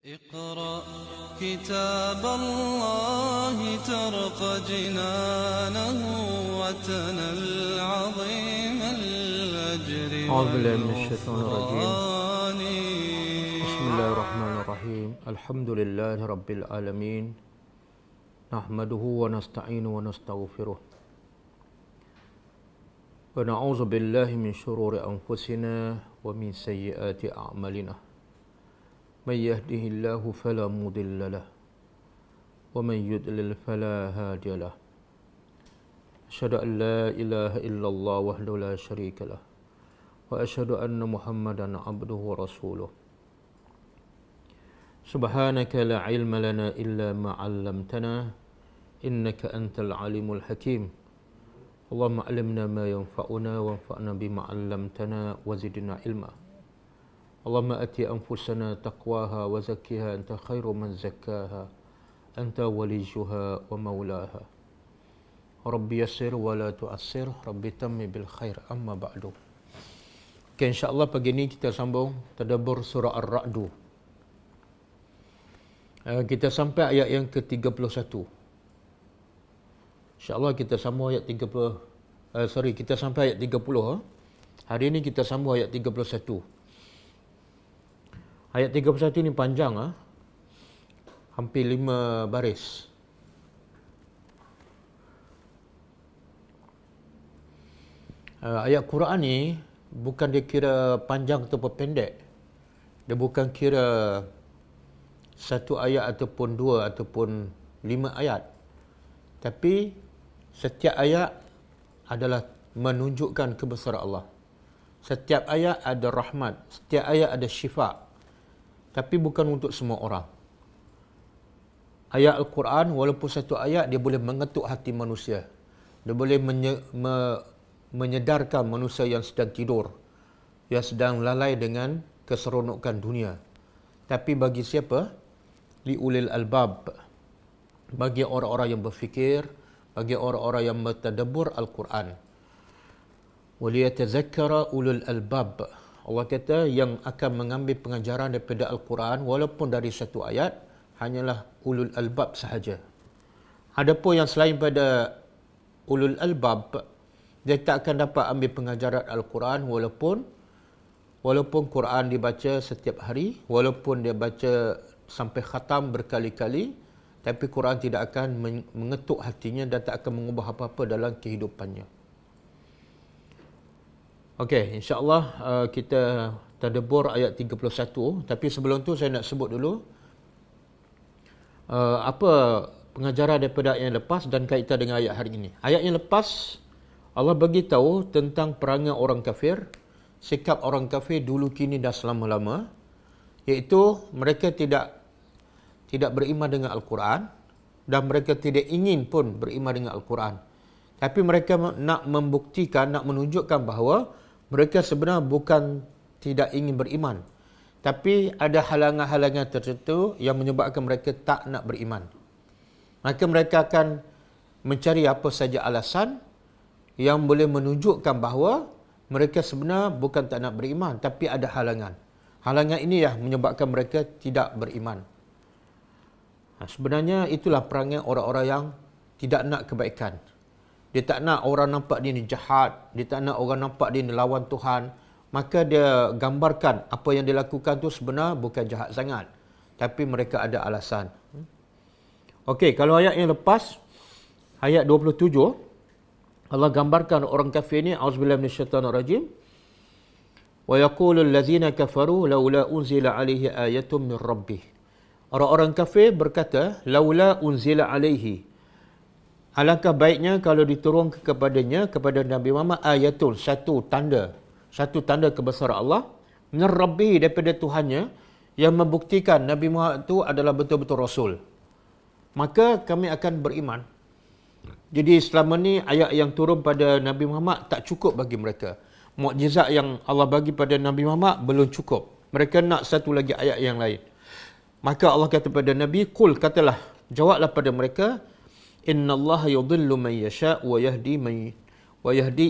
اقرأ كتاب الله ترق جنانه وتنل عظيم الأجر أعوذ بالله من الشيطان الرجيم. بسم الله الرحمن الرحيم. الحمد لله رب العالمين. نحمده ونستعينه ونستغفره. ونعوذ بالله من شرور أنفسنا ومن سيئات أعمالنا. من يهده الله فلا مضل له ومن يضلل فلا هادي له. أشهد أن لا إله إلا الله وحده لا شريك له وأشهد أن محمدا عبده ورسوله. سبحانك لا علم لنا إلا ما علمتنا إنك أنت العليم الحكيم. اللهم علمنا ما ينفعنا وانفعنا بما علمتنا وزدنا علما. اللهم أتي أنفسنا تقواها وزكها أنت خير من زكاها أنت وليها ومولاها. ربي يسر ولا تؤسر ربي تم بالخير أما بعد. Okay, insyaAllah pagi ini kita sambung tadabbur surah Ar-Ra'du. Kita sampai ayat yang ke-31. InsyaAllah kita sambung ayat 30. Kita sampai ayat 30. Hari ini kita sambung ayat 31. Ayat 31 ni panjang, hampir 5 baris. Ayat Quran ni bukan dia kira panjang atau pendek. Dia bukan kira satu ayat ataupun dua ataupun 5 ayat. Tapi setiap ayat adalah menunjukkan kebesaran Allah. Setiap ayat ada rahmat, setiap ayat ada syifa. Tapi bukan untuk semua orang. Ayat Al-Quran, walaupun satu ayat, dia boleh mengetuk hati manusia. Dia boleh menyedarkan manusia yang sedang tidur, yang sedang lalai dengan keseronokan dunia. Tapi bagi siapa? Liulil albab. Bagi orang-orang yang berfikir, bagi orang-orang yang bertadabbur Al-Quran. Waliyatazakkara ulul albab. Allah kata yang akan mengambil pengajaran daripada Al-Quran walaupun dari satu ayat hanyalah ulul albab sahaja. Adapun yang selain pada ulul albab, dia tak akan dapat ambil pengajaran Al-Quran walaupun Quran dibaca setiap hari, walaupun dia baca sampai khatam berkali-kali, tapi Quran tidak akan mengetuk hatinya dan tak akan mengubah apa-apa dalam kehidupannya. Okey, insya-Allah kita tadabbur ayat 31, tapi sebelum tu saya nak sebut dulu apa pengajaran daripada ayat yang lepas dan kaitan dengan ayat hari ini. Ayat yang lepas Allah bagi tahu tentang perangai orang kafir, sikap orang kafir dulu kini dah selama-lama, iaitu mereka tidak beriman dengan Al-Quran dan mereka tidak ingin pun beriman dengan Al-Quran. Tapi mereka nak membuktikan, nak menunjukkan bahawa mereka sebenarnya bukan tidak ingin beriman. Tapi ada halangan-halangan tertentu yang menyebabkan mereka tak nak beriman. Maka mereka akan mencari apa saja alasan yang boleh menunjukkan bahawa mereka sebenarnya bukan tak nak beriman, tapi ada halangan. Halangan ini yang menyebabkan mereka tidak beriman. Sebenarnya itulah perangai orang-orang yang tidak nak kebaikan. Dia tak nak orang nampak dia ni jahat, dia tak nak orang nampak dia ni lawan Tuhan. Maka dia gambarkan apa yang dia lakukan tu sebenarnya bukan jahat sangat. Tapi mereka ada alasan. Okey, kalau ayat yang lepas, ayat 27, Allah gambarkan orang kafir ni, auzubillahi minasyaitanirrajim. Wa yaqulul ladzina kafaru laula unzila alaihi ayatun min rabbih. Orang-orang kafir berkata, laula unzila alaihi. Alangkah baiknya kalau diturunkan kepadanya, kepada Nabi Muhammad, ayatun, satu tanda kebesaran Allah, min Rabbi, daripada Tuhannya, yang membuktikan Nabi Muhammad itu adalah betul-betul Rasul. Maka kami akan beriman. Jadi selama ni ayat yang turun pada Nabi Muhammad tak cukup bagi mereka. Mukjizat yang Allah bagi pada Nabi Muhammad belum cukup. Mereka nak satu lagi ayat yang lain. Maka Allah kata pada Nabi, qul, katalah, jawablah pada mereka, innallaha yudhillu man yasha' wa yahdi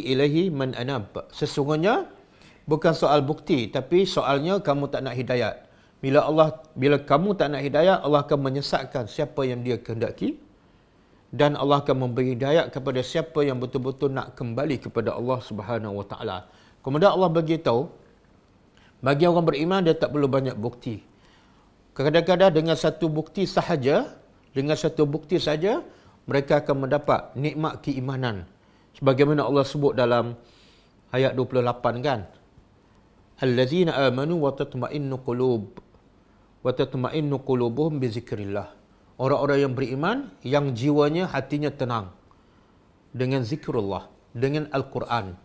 ilaihi man anab. Sesungguhnya bukan soal bukti, tapi soalnya kamu tak nak hidayat. Bila kamu tak nak hidayah, Allah akan menyesatkan siapa yang dia kehendaki, dan Allah akan memberi hidayah kepada siapa yang betul-betul nak kembali kepada Allah Subhanahu Wa Taala. Kemudian Allah beritahu, bagi orang beriman dia tak perlu banyak bukti. Kadang-kadang dengan satu bukti sahaja, mereka akan mendapat nikmat keimanan. Sebagaimana Allah sebut dalam ayat 28 kan. Allazina amanu wa tatma'innu qulubuhum bi zikrillah. Orang-orang yang beriman yang jiwanya, hatinya tenang dengan zikrullah, dengan Al-Quran.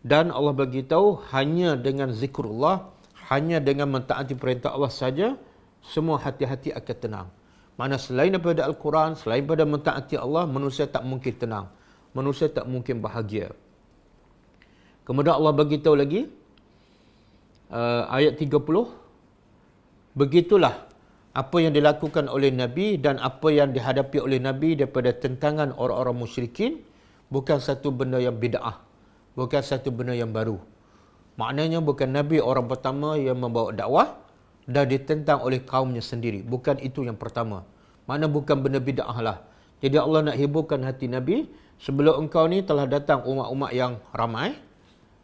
Dan Allah beritahu hanya dengan zikrullah, hanya dengan mentaati perintah Allah saja, semua hati-hati akan tenang. Maksudnya selain daripada Al-Quran, selain daripada mentaati Allah, manusia tak mungkin tenang. Manusia tak mungkin bahagia. Kemudian Allah beritahu lagi, ayat 30, begitulah apa yang dilakukan oleh Nabi dan apa yang dihadapi oleh Nabi daripada tentangan orang-orang musyrikin, bukan satu benda yang bid'ah. Bukan satu benda yang baru. Maknanya bukan Nabi orang pertama yang membawa dakwah dan ditentang oleh kaumnya sendiri. Bukan itu yang pertama. Maknanya bukan benda bid'ah lah. Jadi Allah nak hiburkan hati Nabi, sebelum engkau ni telah datang umat-umat yang ramai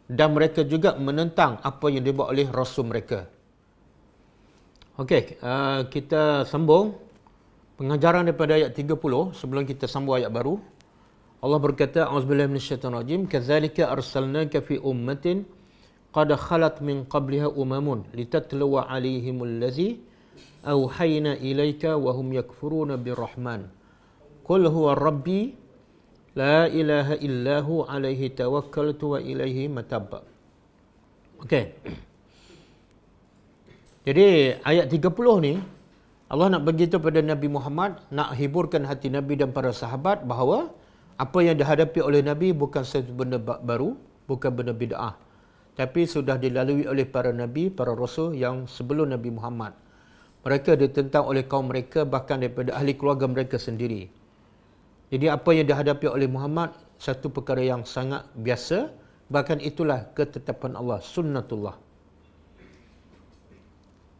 dan mereka juga menentang apa yang dibuat oleh Rasul mereka. Okey, kita sambung pengajaran daripada ayat 30 sebelum kita sambung ayat baru. Allah berkata, A'udzubillahi minasyaitonir rajim, kadzalika arsalnaka fi ummatin qad khalat min qabliha umamun litatluwa 'alaihimul ladzi auhayna ilaika wa hum yakfuruna birrahman. Qul huwa rabbi la ilaha illahu 'alaihi tawakkaltu wa ilaihi matab. Okey. Jadi ayat 30 ni Allah nak beritahu pada Nabi Muhammad, nak hiburkan hati Nabi dan para sahabat bahawa apa yang dihadapi oleh Nabi bukan satu benda baru, bukan benda bid'ah. Tapi sudah dilalui oleh para Nabi, para Rasul yang sebelum Nabi Muhammad. Mereka ditentang oleh kaum mereka, bahkan daripada ahli keluarga mereka sendiri. Jadi apa yang dihadapi oleh Muhammad, satu perkara yang sangat biasa, bahkan itulah ketetapan Allah, sunnatullah.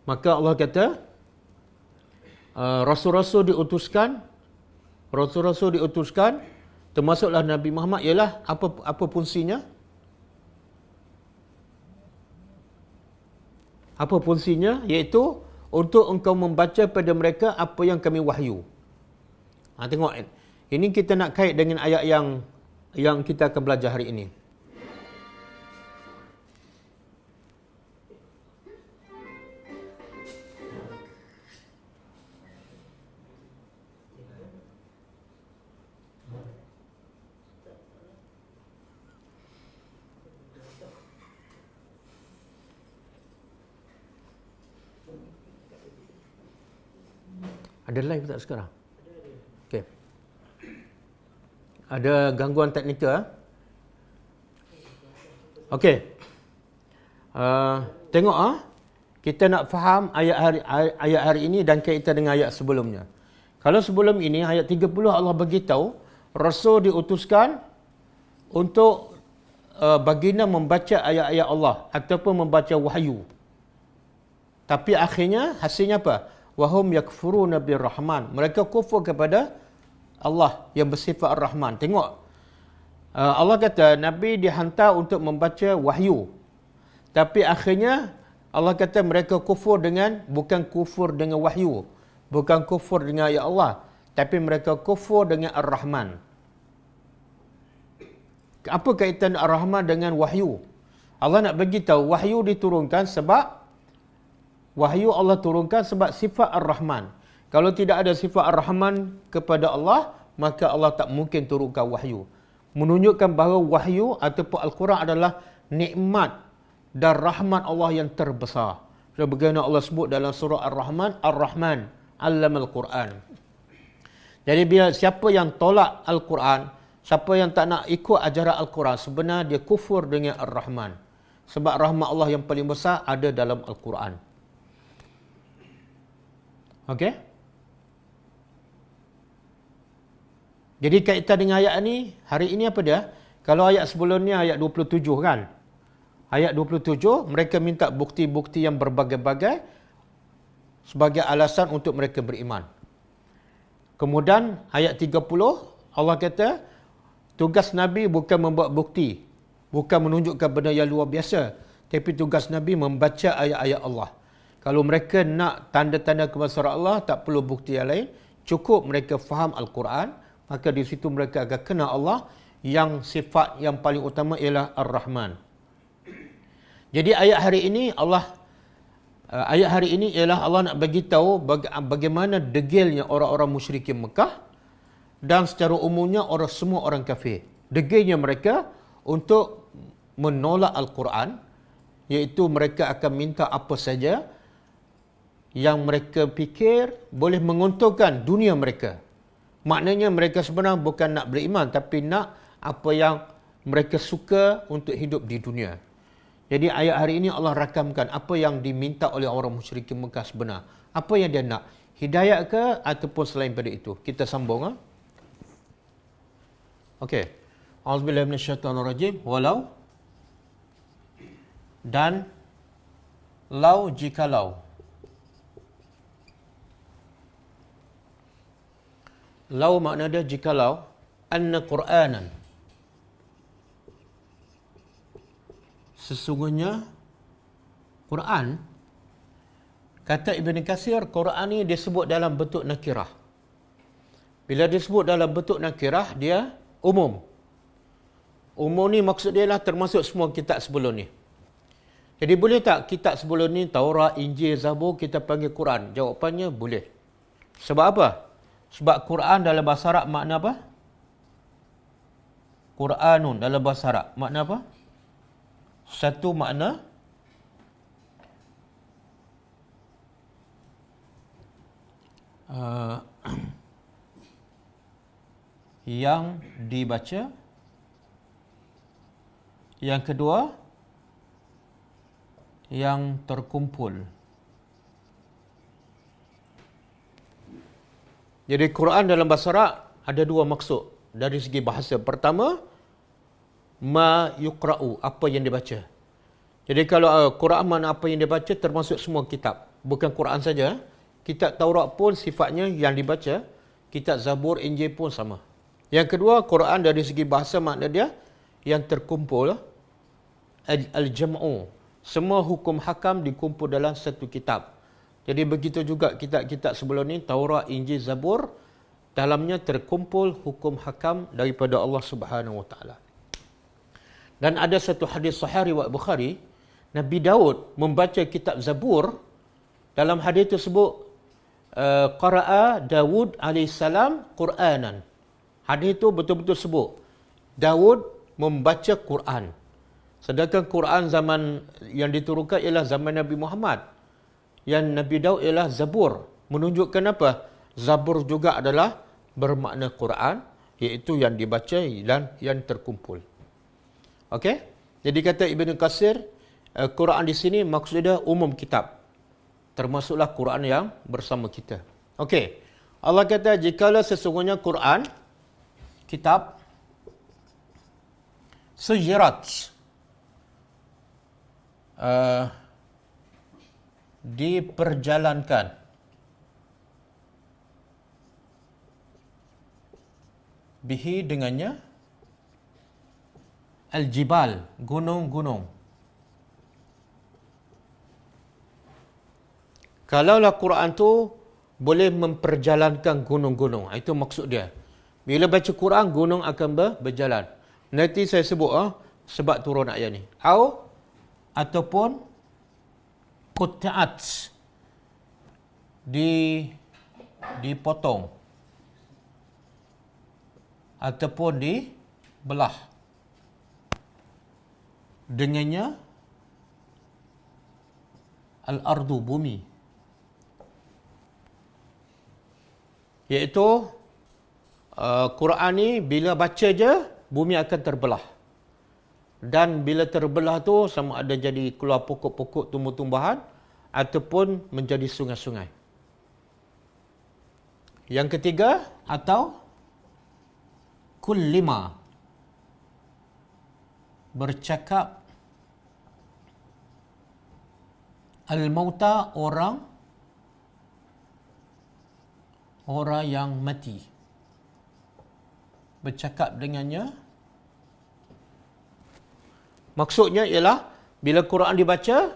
Maka Allah kata, Rasul-Rasul diutuskan, termasuklah Nabi Muhammad, ialah apa fungsinya? Apa fungsinya? Iaitu untuk engkau membaca pada mereka apa yang kami wahyu. Tengok, ini kita nak kait dengan ayat yang kita akan belajar hari ini. Ada live tak sekarang? Okey. Ada gangguan teknikal? Okey. Tengok kita nak faham ayat hari ini dan kaitan dengan ayat sebelumnya. Kalau sebelum ini ayat 30 Allah beritahu Rasul diutuskan untuk baginda membaca ayat-ayat Allah ataupun membaca wahyu. Tapi akhirnya hasilnya apa? Wahum yakfuruna birrahman. Mereka kufur kepada Allah yang bersifat Ar-Rahman. Tengok. Allah kata Nabi dihantar untuk membaca wahyu. Tapi akhirnya Allah kata mereka kufur dengan, bukan kufur dengan wahyu. Bukan kufur dengan ayat Allah. Tapi mereka kufur dengan Ar-Rahman. Apa kaitan Ar-Rahman dengan wahyu? Allah nak bagi tahu wahyu diturunkan sebab wahyu Allah turunkan sebab sifat Ar-Rahman. Kalau tidak ada sifat Ar-Rahman kepada Allah, maka Allah tak mungkin turunkan wahyu. Menunjukkan bahawa wahyu ataupun Al-Quran adalah nikmat dan rahmat Allah yang terbesar. Sebagaimana Allah sebut dalam surah Ar-Rahman, Ar-Rahman 'allamal Quran. Jadi bila siapa yang tolak Al-Quran, siapa yang tak nak ikut ajaran Al-Quran, sebenarnya dia kufur dengan Ar-Rahman. Sebab rahmat Allah yang paling besar ada dalam Al-Quran. Okey? Jadi kaitan dengan ayat ni, hari ini apa dia? Kalau ayat sebelumnya ayat 27 kan? Ayat 27 mereka minta bukti-bukti yang berbagai-bagai. sebagai alasan untuk mereka beriman. Kemudian ayat 30 Allah kata tugas Nabi bukan membuat bukti, bukan menunjukkan benda yang luar biasa, tapi tugas Nabi membaca ayat-ayat Allah. Kalau mereka nak tanda-tanda kebesaran Allah, tak perlu bukti yang lain, cukup mereka faham Al-Quran, maka di situ mereka akan kenal Allah yang sifat yang paling utama ialah Ar-Rahman. Jadi ayat hari ini ialah Allah nak bagi tahu bagaimana degilnya orang-orang musyrikin Mekah dan secara umumnya semua orang kafir. Degilnya mereka untuk menolak Al-Quran, iaitu mereka akan minta apa saja yang mereka fikir boleh menguntungkan dunia mereka. Maknanya mereka sebenarnya bukan nak beriman, tapi nak apa yang mereka suka untuk hidup di dunia. Jadi ayat hari ini Allah rakamkan apa yang diminta oleh orang musyrikin Mekah sebenar. Apa yang dia nak? Hidayat ke ataupun selain pada itu? Kita sambung. Okey. Auzubillahi minasyaitonirrajim. Walau dan lau jikalau. Lau makna dia jikalau, anna Qur'anan. Sesungguhnya Quran, kata Ibn Katsir, Quran ni disebut dalam bentuk nakirah. Bila disebut dalam bentuk nakirah, dia umum. Umum ni maksud dia lah termasuk semua kitab sebelum ni. Jadi boleh tak kitab sebelum ni, Taurat, Injil, Zabur, kita panggil Quran? Jawapannya boleh. Sebab apa? Sebab Quran dalam bahasa Arab makna apa? Quranun dalam bahasa Arab makna apa? Satu makna yang dibaca. Yang kedua, yang terkumpul. Jadi Quran dalam bahasa Arab ada dua maksud dari segi bahasa. Pertama, ma yuqra'u, apa yang dibaca. Jadi kalau Quran mana apa yang dibaca termasuk semua kitab. Bukan Quran saja. Kitab Taurat pun sifatnya yang dibaca. Kitab Zabur, Injil pun sama. Yang kedua, Quran dari segi bahasa makna dia yang terkumpul. Al-jam'u. Semua hukum hakam dikumpul dalam satu kitab. Jadi begitu juga kitab-kitab sebelum ni, Taurat, Injil, Zabur, dalamnya terkumpul hukum hakam daripada Allah Subhanahu Wa Taala. Dan ada satu hadis sahih riwayat Bukhari, Nabi Daud membaca kitab Zabur. Dalam hadis tersebut, qara'a Daud alaihissalam Qur'anan. Hadis itu betul-betul sebut Daud membaca Quran. Sedangkan Quran zaman yang diturunkan ialah zaman Nabi Muhammad. Yang Nabi Daud ialah Zabur. Menunjukkan apa? Zabur juga adalah bermakna Quran, iaitu yang dibaca dan yang terkumpul. Okey? Jadi kata Ibn Katsir, Quran di sini maksudnya umum kitab. Termasuklah Quran yang bersama kita. Okey. Allah kata jikalau sesungguhnya Quran, kitab sujirat, diperjalankan, bihi dengannya, al-jibal, gunung-gunung. Kalaulah Quran tu boleh memperjalankan gunung-gunung, itu maksud dia. Bila baca Quran, gunung akan berjalan. Nanti saya sebut sebab turun ayat ni. Ataupun qut'at, dipotong ataupun dibelah. Dengannya al-ardu, bumi. Iaitu Quran ni bila baca je, bumi akan terbelah. Dan bila terbelah tu sama ada jadi keluar pokok-pokok tumbuh-tumbuhan ataupun menjadi sungai-sungai. Yang ketiga, atau kullima, bercakap al-mauta, orang orang yang mati. Bercakap dengannya. Maksudnya ialah bila Quran dibaca,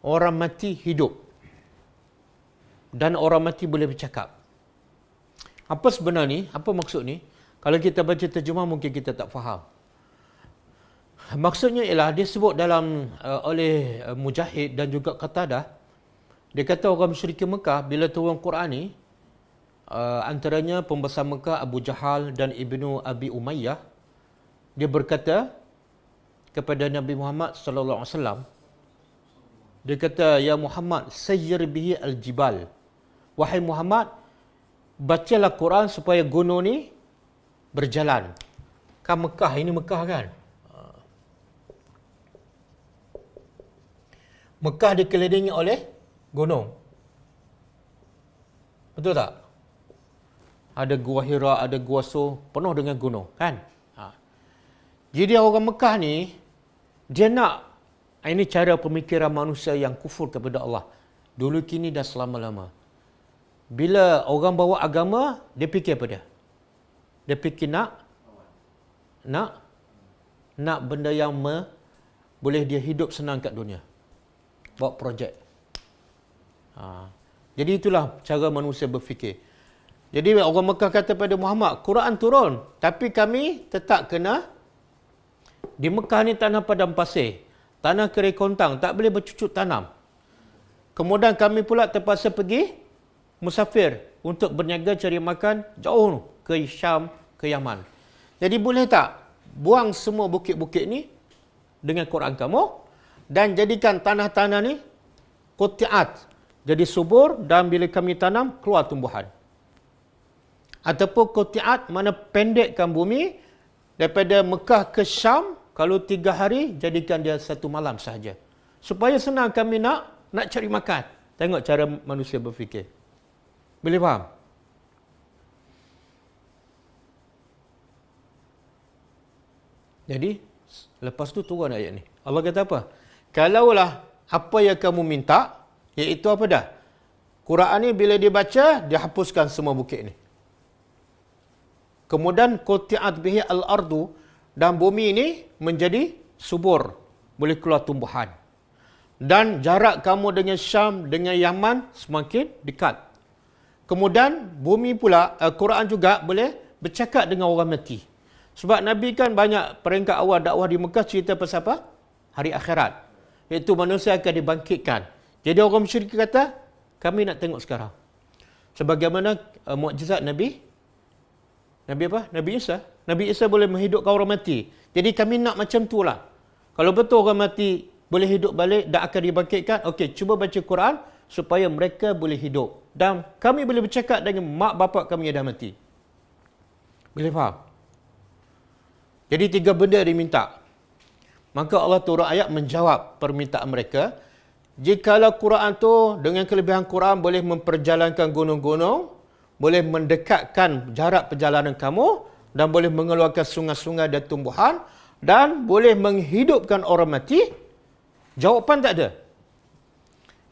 orang mati hidup. Dan orang mati boleh bercakap. Apa sebenarnya ni? Apa maksud ni? Kalau kita baca terjemah mungkin kita tak faham. Maksudnya ialah dia sebut dalam oleh Mujahid dan juga Qatadah. Dia kata orang musyrikin Mekah bila turun Quran ni, antaranya pembesar Mekah Abu Jahal dan Ibnu Abi Umayyah, dia berkata kepada Nabi Muhammad sallallahu alaihi wasallam, dia kata, ya Muhammad, sayyir bihi al-jibal. Wahai Muhammad, bacalah Quran supaya gunung ni berjalan. Kan Mekah, ini Mekah kan? Mekah dikelilingi oleh gunung. Betul tak? Ada Gua Hira, ada Gua Sur, penuh dengan gunung, kan? Jadi orang Mekah ni, dia nak, ini cara pemikiran manusia yang kufur kepada Allah. Dulu, kini dan selama-lama. Bila orang bawa agama, dia fikir apa dia? Dia fikir nak benda yang boleh dia hidup senang kat dunia. Bawa projek. Jadi itulah cara manusia berfikir. Jadi orang Mekah kata pada Muhammad, Quran turun, tapi kami tetap kena, di Mekah ni tanah padang pasir, tanah kering kontang, tak boleh bercucuk tanam. Kemudian kami pula terpaksa pergi musafir untuk berniaga cari makan jauh ke Syam, ke Yaman. Jadi boleh tak buang semua bukit-bukit ni dengan Quran kamu dan jadikan tanah-tanah ni quti'at, jadi subur, dan bila kami tanam keluar tumbuhan. Ataupun quti'at, mana pendekkan bumi daripada Mekah ke Syam, kalau 3 hari jadikan dia 1 malam sahaja. Supaya senang kami nak cari makan. Tengok cara manusia berfikir. Boleh faham? Jadi, lepas tu turun ayat ni. Allah kata apa? Kalaulah apa yang kamu minta, iaitu apa dah? Quran ni bila dibaca, dia hapuskan semua bukit ni. Kemudian, quti'at bihi al-ardu, dan bumi ini menjadi subur. Boleh keluar tumbuhan. Dan jarak kamu dengan Syam, dengan Yaman semakin dekat. Kemudian, bumi pula, Quran juga boleh bercakap dengan orang mati. Sebab Nabi kan banyak peringkat awal dakwah di Mekah cerita pasal apa? Hari akhirat. Iaitu manusia akan dibangkitkan. Jadi orang musyrik kata, kami nak tengok sekarang. Sebagaimana mukjizat Nabi apa? Nabi Isa. Nabi Isa boleh menghidupkan orang mati. Jadi kami nak macam tu lah. Kalau betul orang mati boleh hidup balik dan akan dibangkitkan, okey, cuba baca Quran supaya mereka boleh hidup. Dan kami boleh bercakap dengan mak bapak kami yang dah mati. Boleh faham? Jadi 3 benda diminta. Maka Allah turun ayat menjawab permintaan mereka. Jikalau Quran tu dengan kelebihan Quran boleh memperjalankan gunung-gunung, boleh mendekatkan jarak perjalanan kamu, dan boleh mengeluarkan sungai-sungai dan tumbuhan, dan boleh menghidupkan orang mati, jawapan tak ada.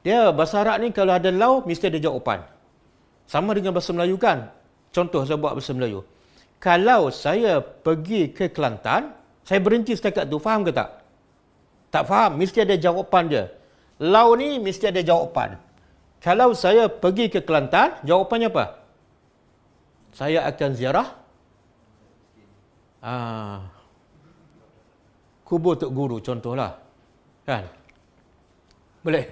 Dia bahasa Arab ni kalau ada lau, mesti ada jawapan. Sama dengan bahasa Melayu kan? Contoh saya buat bahasa Melayu. Kalau saya pergi ke Kelantan, saya berhenti setakat tu, faham ke tak? Tak faham, mesti ada jawapan dia. Lau ni mesti ada jawapan. Kalau saya pergi ke Kelantan, jawapannya apa? Saya akan ziarah kubur Tok Guru contohlah. Kan? Boleh?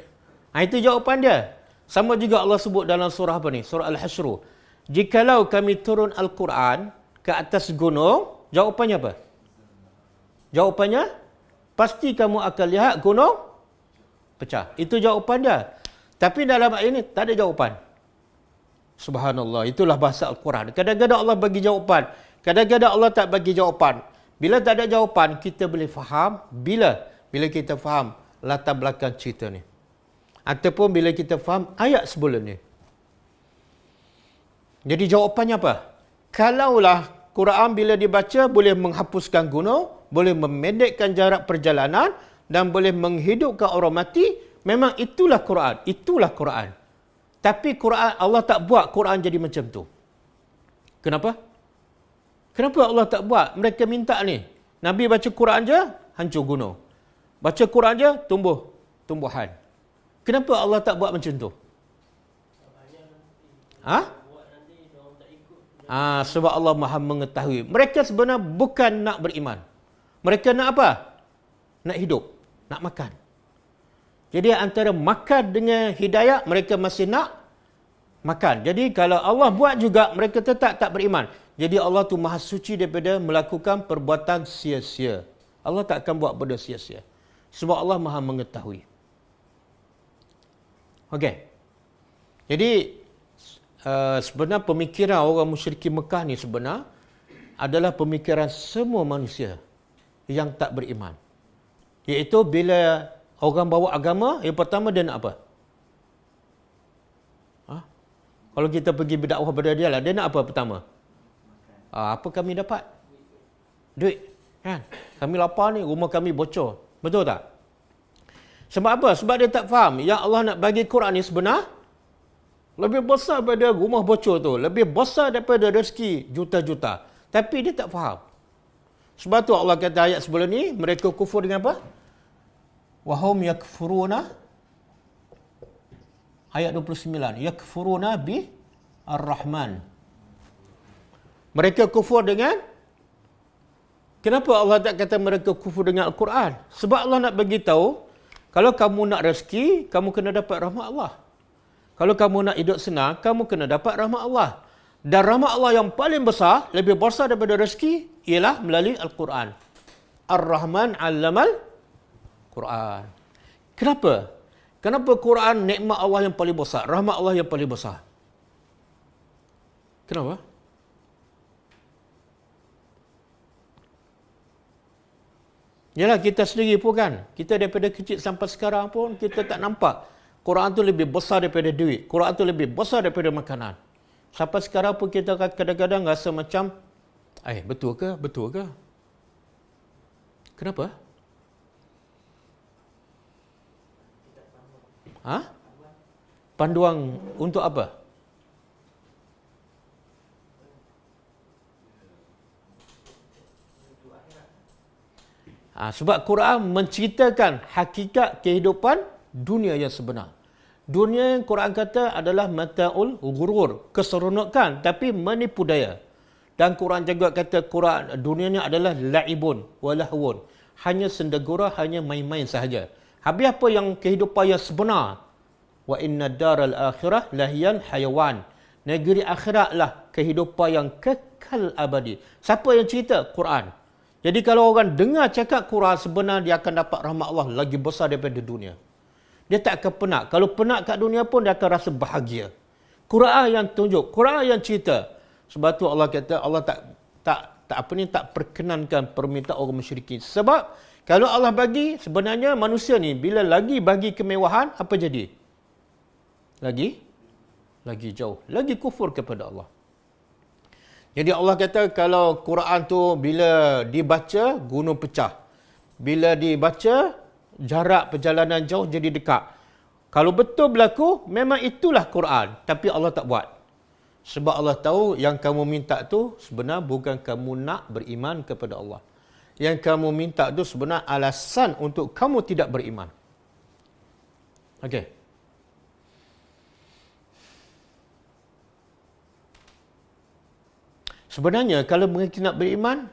Itu jawapan dia. Sama juga Allah sebut dalam surah apa ni? Surah Al-Hasyr. Jikalau kami turun Al-Quran ke atas gunung, jawapannya apa? Jawapannya, pasti kamu akan lihat gunung pecah. Itu jawapan dia. Tapi dalam ayat ini, tak ada jawapan. Subhanallah, itulah bahasa Al-Quran. Kadang-kadang Allah bagi jawapan. Kadang-kadang Allah tak bagi jawapan. Bila tak ada jawapan, kita boleh faham. Bila kita faham latar belakang cerita ni. Ataupun bila kita faham ayat sebelum ni. Jadi jawapannya apa? Kalaulah Quran bila dibaca boleh menghapuskan gunung, boleh memendekkan jarak perjalanan, dan boleh menghidupkan orang mati, memang itulah Quran. Itulah Quran. Tapi Quran, Allah tak buat Quran jadi macam tu. Kenapa? Kenapa Allah tak buat? Mereka minta ni. Nabi baca Quran je, hancur gunung. Baca Quran je, tumbuhan. Kenapa Allah tak buat macam tu? Sebab Allah Maha mengetahui. Mereka sebenarnya bukan nak beriman. Mereka nak apa? Nak hidup, nak makan. Jadi antara makan dengan hidayah, mereka masih nak makan. Jadi kalau Allah buat juga, mereka tetap tak beriman. Jadi Allah tu maha suci daripada melakukan perbuatan sia-sia. Allah tak akan buat benda sia-sia. Sebab Allah maha mengetahui. Okey. Jadi sebenarnya pemikiran orang musyrikin Mekah ni sebenarnya adalah pemikiran semua manusia yang tak beriman. Iaitu bila orang bawa agama, yang pertama dia nak apa? Kalau kita pergi berdakwah pada dia lah, dia nak apa pertama? Apa kami dapat? Duit. Kan? Kami lapar ni, rumah kami bocor. Betul tak? Sebab apa? Sebab dia tak faham yang Allah nak bagi Quran ni sebenar lebih besar daripada rumah bocor tu. Lebih besar daripada rezeki juta-juta. Tapi dia tak faham. Sebab tu Allah kata ayat sebelum ni, mereka kufur dengan apa? Wahum yakfuruna. Ayat 29. Yakfuruna bi ar-Rahman. Mereka kufur dengan... Kenapa Allah tak kata mereka kufur dengan Al-Quran? Sebab Allah nak bagi tahu, kalau kamu nak rezeki, kamu kena dapat rahmat Allah. Kalau kamu nak hidup senang, kamu kena dapat rahmat Allah. Dan rahmat Allah yang paling besar, lebih besar daripada rezeki, ialah melalui Al-Quran. Ar-Rahman 'allamal Quran. Kenapa? Kenapa Quran nikmat Allah yang paling besar, rahmat Allah yang paling besar? Kenapa? Yalah, kita sendiri pun kan, kita daripada kecil sampai sekarang pun kita tak nampak Quran tu lebih besar daripada duit. Quran tu lebih besar daripada makanan. Sampai sekarang pun kita kadang-kadang rasa macam, betul ke? Betul ke? Kenapa? Panduan untuk apa? Sebab Quran menceritakan hakikat kehidupan dunia yang sebenar. Dunia yang Quran kata adalah mata'ul ghurur, keseronokan tapi menipu daya. Dan Quran juga kata dunia ni adalah la'ibun walahwun, hanya sendagura, hanya main-main sahaja. Habis apa yang kehidupan yang sebenar? Wa inna daral akhirah lahiyal hayawan. Negeri akhiratlah kehidupan yang kekal abadi. Siapa yang cerita? Quran. Jadi kalau orang dengar cakap Quran, sebenarnya dia akan dapat rahmat Allah lagi besar daripada dunia. Dia tak akan penat. Kalau penat kat dunia pun dia akan rasa bahagia. Quran yang tunjuk, Quran yang cerita. Sebab tu Allah kata Allah tak perkenankan permintaan orang musyrikin. Sebab kalau Allah bagi, sebenarnya manusia ni bila lagi bagi kemewahan, apa jadi? Lagi jauh, lagi kufur kepada Allah. Jadi Allah kata kalau Quran tu bila dibaca, gunung pecah. Bila dibaca, jarak perjalanan jauh jadi dekat. Kalau betul berlaku, memang itulah Quran. Tapi Allah tak buat. Sebab Allah tahu yang kamu minta tu sebenarnya bukan kamu nak beriman kepada Allah. Yang kamu minta tu sebenarnya alasan untuk kamu tidak beriman. Okey. Sebenarnya kalau mereka nak beriman,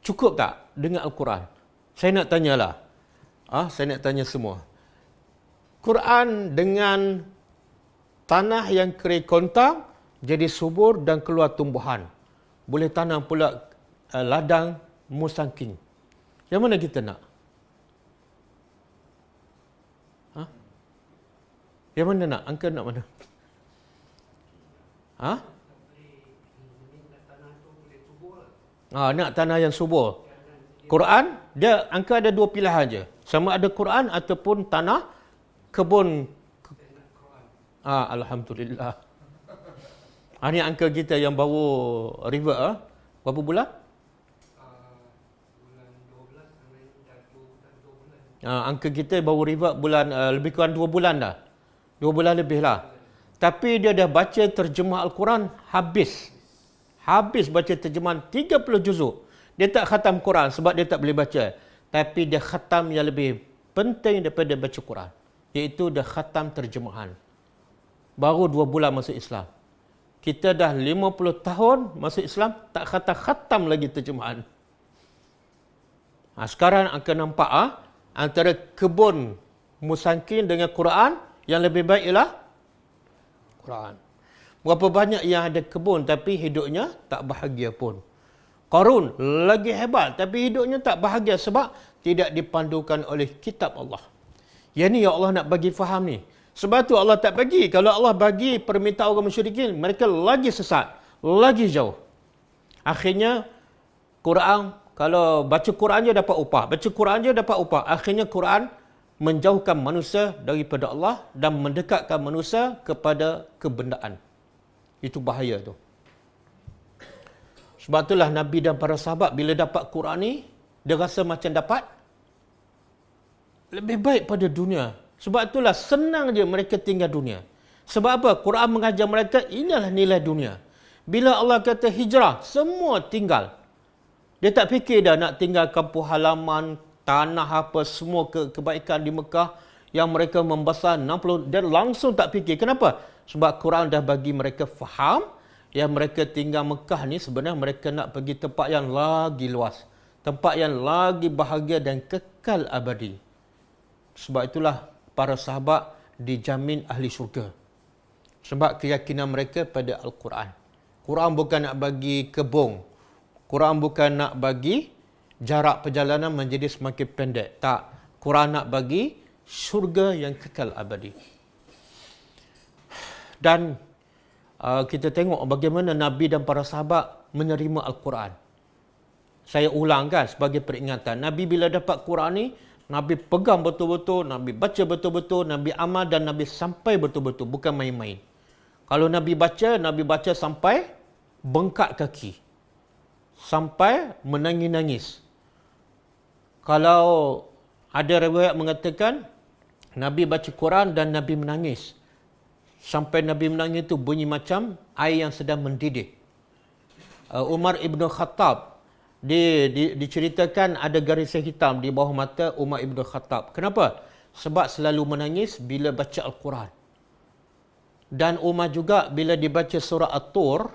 cukup tak dengan Al-Quran? Saya nak tanyalah. Saya nak tanya semua. Quran dengan tanah yang kering kontang jadi subur dan keluar tumbuhan. Boleh tanam pula ladang musangking. Yang mana kita nak? Yang mana nak? Angka nak mana? Nak tanah yang subur. Quran, dia angka ada dua pilihan je. Sama ada Quran ataupun tanah kebun. Alhamdulillah. Ini angka kita yang baru revert. Berapa bulan? Bulan 12 sampai dah 2 bulan. Angka kita baru revert bulan lebih kurang 2 bulan dah. 2 bulan lebih lah. Tapi dia dah baca terjemah Al-Quran habis. Habis baca terjemahan 30 juzuk. Dia tak khatam Quran sebab dia tak boleh baca. Tapi dia khatam yang lebih penting daripada baca Quran. Iaitu dia khatam terjemahan. Baru 2 bulan masuk Islam. Kita dah 50 tahun masuk Islam, tak khatam lagi terjemahan. Sekarang akan nampak antara kebun Musangkin dengan Quran, yang lebih baik ialah Quran. Berapa banyak yang ada kebun tapi hidupnya tak bahagia pun. Qarun lagi hebat tapi hidupnya tak bahagia sebab tidak dipandukan oleh kitab Allah. Yang ni yang Allah nak bagi faham ni. Sebab tu Allah tak bagi. Kalau Allah bagi permintaan orang musyrikin, mereka lagi sesat, lagi jauh. Akhirnya Quran, kalau baca Quran je dapat upah, baca Quran je dapat upah. Akhirnya Quran menjauhkan manusia daripada Allah dan mendekatkan manusia kepada kebendaan. Itu bahaya tu. Sebab itulah Nabi dan para sahabat bila dapat Quran ni, dia rasa macam dapat lebih baik pada dunia. Sebab itulah senang je mereka tinggal dunia. Sebab apa? Quran mengajar mereka inilah nilai dunia. Bila Allah kata hijrah, semua tinggal. Dia tak fikir dah nak tinggal kampung halaman, tanah apa, semua kebaikan di Mekah yang mereka membesar 60. Dia langsung tak fikir. Kenapa? Sebab Quran dah bagi mereka faham yang mereka tinggal Mekah ni sebenarnya mereka nak pergi tempat yang lagi luas. Tempat yang lagi bahagia dan kekal abadi. Sebab itulah para sahabat dijamin ahli syurga. Sebab keyakinan mereka pada Al-Quran. Quran bukan nak bagi kebun. Quran bukan nak bagi jarak perjalanan menjadi semakin pendek. Tak. Quran nak bagi syurga yang kekal abadi. Dan kita tengok bagaimana Nabi dan para sahabat menerima Al-Quran. Saya ulangkan sebagai peringatan. Nabi bila dapat Quran ni, Nabi pegang betul-betul, Nabi baca betul-betul, Nabi amal dan Nabi sampai betul-betul. Bukan main-main. Kalau Nabi baca sampai bengkak kaki. Sampai menangis-nangis. Kalau ada riwayat mengatakan, Nabi baca Quran dan Nabi menangis. Sampai Nabi menangis itu bunyi macam air yang sedang mendidih. Umar Ibn Khattab, diceritakan ada garisan hitam di bawah mata Umar Ibn Khattab. Kenapa? Sebab selalu menangis bila baca Al-Quran. Dan Umar juga bila dibaca surah At-Tur,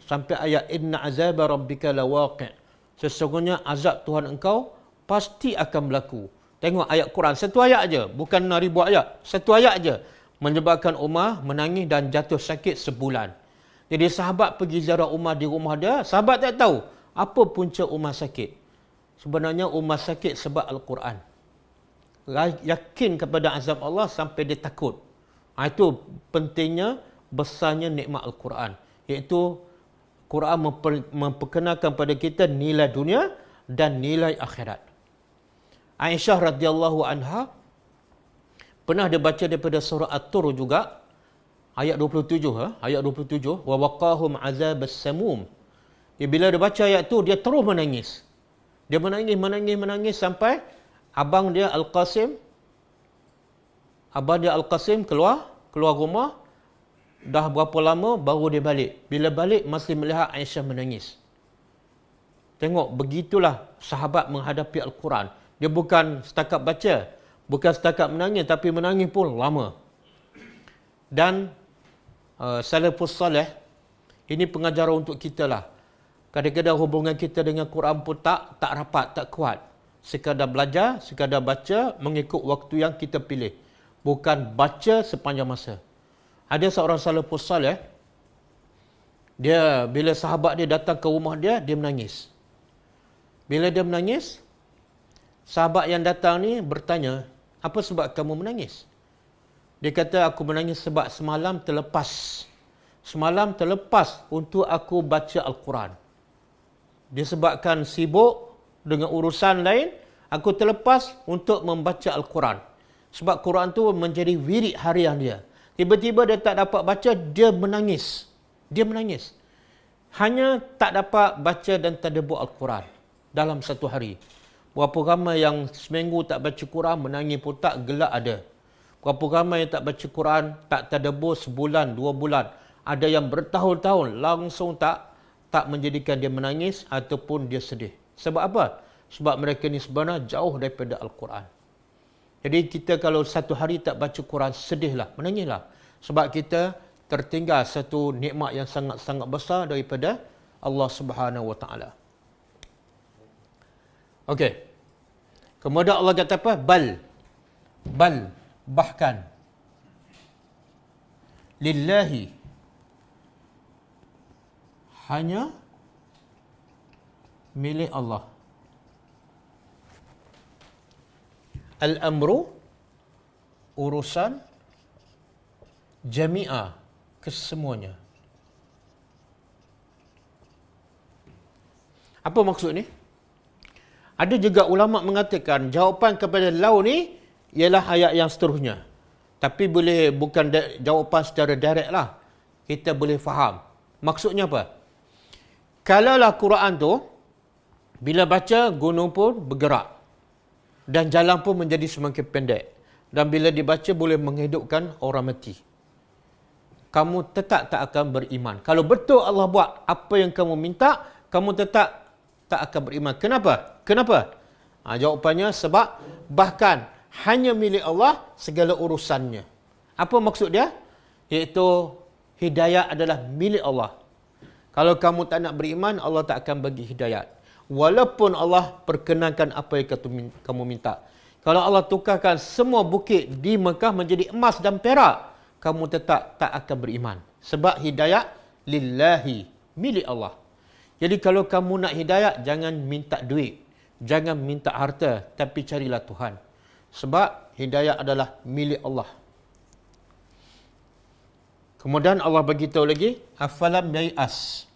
sampai ayat Inna azaba rabbika lawaqi'. Sesungguhnya azab Tuhan engkau pasti akan berlaku. Tengok ayat Quran, satu ayat aja, bukan 6,000 ayat. Satu ayat aja menyebabkan Umar menangis dan jatuh sakit sebulan. Jadi sahabat pergi ziarah Umar di rumah dia, sahabat tak tahu apa punca Umar sakit. Sebenarnya Umar sakit sebab Al-Quran. Yakin kepada azab Allah sampai dia takut. Itu pentingnya, besarnya nikmat Al-Quran. Iaitu Quran memperkenalkan pada kita nilai dunia dan nilai akhirat. Aisyah radhiyallahu anha pernah dia baca daripada surah At-Tur juga, ayat 27, ayat 27, wa waqahum azabas samum. Bila dia baca ayat tu, dia terus menangis. Dia menangis sampai abang dia Al-Qasim keluar rumah. Dah berapa lama baru dia balik. Bila balik masih melihat Aisyah menangis. Tengok, begitulah sahabat menghadapi Al-Quran. Dia bukan setakat baca, bukan setakat menangis, tapi menangis pun lama. Dan salafus salih, ini pengajaran untuk kita lah. Kadang-kadang hubungan kita dengan Quran pun tak rapat, tak kuat. Sekadar belajar, sekadar baca mengikut waktu yang kita pilih. Bukan baca sepanjang masa. Ada seorang salafus salih, dia bila sahabat dia datang ke rumah dia menangis. Bila dia menangis, sahabat yang datang ni bertanya, apa sebab kamu menangis? Dia kata, aku menangis sebab semalam terlepas untuk aku baca Al-Quran. Disebabkan sibuk dengan urusan lain, aku terlepas untuk membaca Al-Quran. Sebab Quran tu menjadi wirid harian dia. Tiba-tiba dia tak dapat baca, dia menangis. Hanya tak dapat baca dan tadabbur Al-Quran dalam satu hari. Berapa ramai yang seminggu tak baca Quran, menangis pun tak, gelak ada. Berapa ramai yang tak baca Quran, tak tadabbur sebulan, 2 bulan. Ada yang bertahun-tahun langsung tak tak menjadikan dia menangis ataupun dia sedih. Sebab apa? Sebab mereka ni sebenarnya jauh daripada Al-Quran. Jadi kita kalau satu hari tak baca Quran, sedihlah, menangislah. Sebab kita tertinggal satu nikmat yang sangat-sangat besar daripada Allah Subhanahu Wa Taala. Okey. Kemudian Allah kata apa? Bal, bahkan. Lillahi, hanya milik Allah. Al-amru, urusan, jami'ah, kesemuanya. Apa maksud ni? Ada juga ulama mengatakan jawapan kepada lau ni ialah ayat yang seterusnya. Tapi bukan jawapan secara direct lah. Kita boleh faham. Maksudnya apa? Kalaulah Quran tu, bila baca, gunung pun bergerak. Dan jalan pun menjadi semakin pendek. Dan bila dibaca, boleh menghidupkan orang mati. Kamu tetap tak akan beriman. Kalau betul Allah buat apa yang kamu minta, kamu tetap tak akan beriman. Kenapa? Jawapannya sebab bahkan hanya milik Allah segala urusannya. Apa maksud dia? Iaitu hidayah adalah milik Allah. Kalau kamu tak nak beriman, Allah tak akan bagi hidayat. Walaupun Allah perkenankan apa yang kamu minta. Kalau Allah tukarkan semua bukit di Mekah menjadi emas dan perak, kamu tetap tak akan beriman. Sebab hidayat lillahi, milik Allah. Jadi kalau kamu nak hidayat, jangan minta duit. Jangan minta harta, tapi carilah Tuhan. Sebab hidayat adalah milik Allah. Kemudian Allah beritahu lagi, afalam yai'as.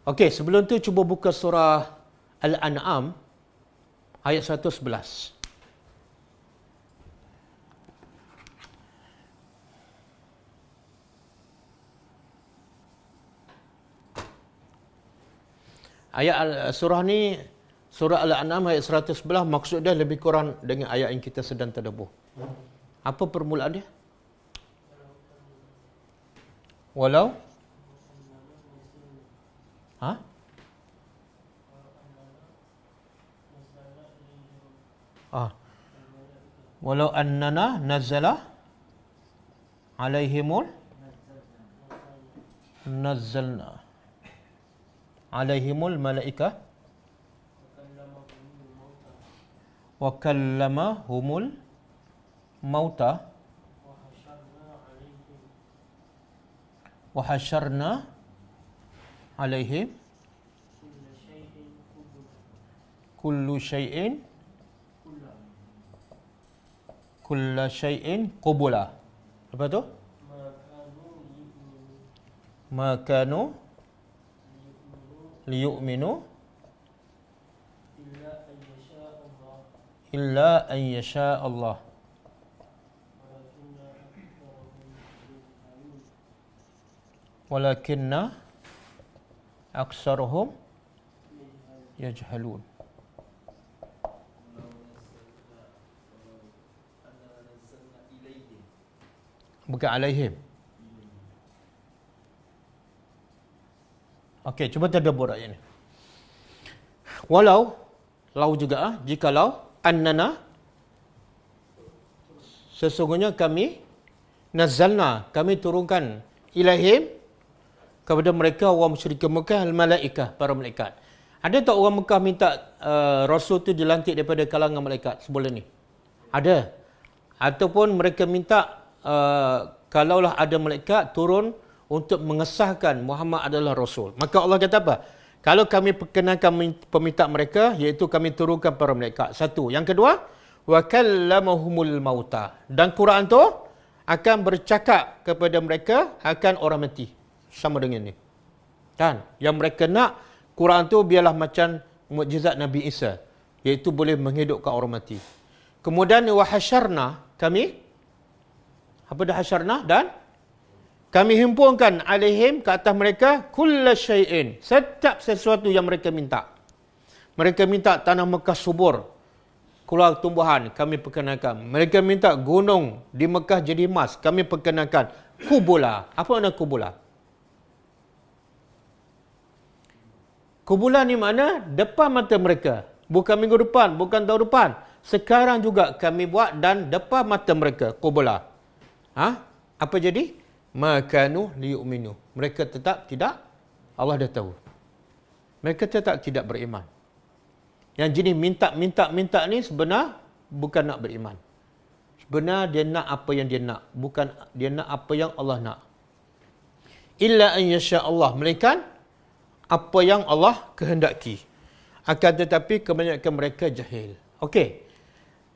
Okey, sebelum tu cuba buka surah Al-An'am ayat 111. Surah ni, surah Al-An'am ayat 111, maksud dia lebih kurang dengan ayat yang kita sedang tadabbur. Apa permulaan dia? Walau walau annana nazzala alaihimul nazzalna alaihimul malaikah wa kallamahumul mauta wa hasyarna alaihim kullu syai'in qubula. Apa tu? Ma kanu liyu'minu illa an yasha Allah. Walakinna aksaruhum yajhalun. Bukan alaihim. Okey, cuba tadabbur ayat ni. Walau, lau juga, jikalau, annana, sesungguhnya kami, nazzalna, kami turunkan ilaihim, kepada mereka orang musyrikin Mekah, al-malaikah, para malaikat. Ada tak orang Mekah minta Rasul tu dilantik daripada kalangan malaikat sebelum ni? Ada. Ataupun mereka minta kalaulah ada malaikat turun untuk mengesahkan Muhammad adalah Rasul. Maka Allah kata apa? Kalau kami perkenankan permintaan mereka, iaitu kami turunkan para malaikat. Satu. Yang kedua, wa kallamahumul mauta. Dan Quran tu akan bercakap kepada mereka akan orang mati. Sama dengan ni. Kan? Yang mereka nak Quran tu biarlah macam mukjizat Nabi Isa, iaitu boleh menghidupkan orang mati. Kemudian wa hasyarna, kami apa dah hasyarna, dan kami himpunkan alaihim, ke atas mereka, kulla syai'in, setiap sesuatu yang mereka minta. Mereka minta tanah Mekah subur, keluar tumbuhan, kami perkenankan. Mereka minta gunung di Mekah jadi emas, kami perkenankan. Kubula. Apa makna kubula? Kubula ni mana? Depan mata mereka. Bukan minggu depan, bukan tahun depan. Sekarang juga kami buat dan depan mata mereka. Kubula. Apa jadi? Makanu liyu'minu. Mereka tetap tidak. Allah dah tahu. Mereka tetap tidak beriman. Yang jenis minta ni sebenar bukan nak beriman. Sebenar dia nak apa yang dia nak. Bukan dia nak apa yang Allah nak. Illa an yasha Allah. Melainkan apa yang Allah kehendaki. Akan tetapi kebanyakan mereka jahil. Okey.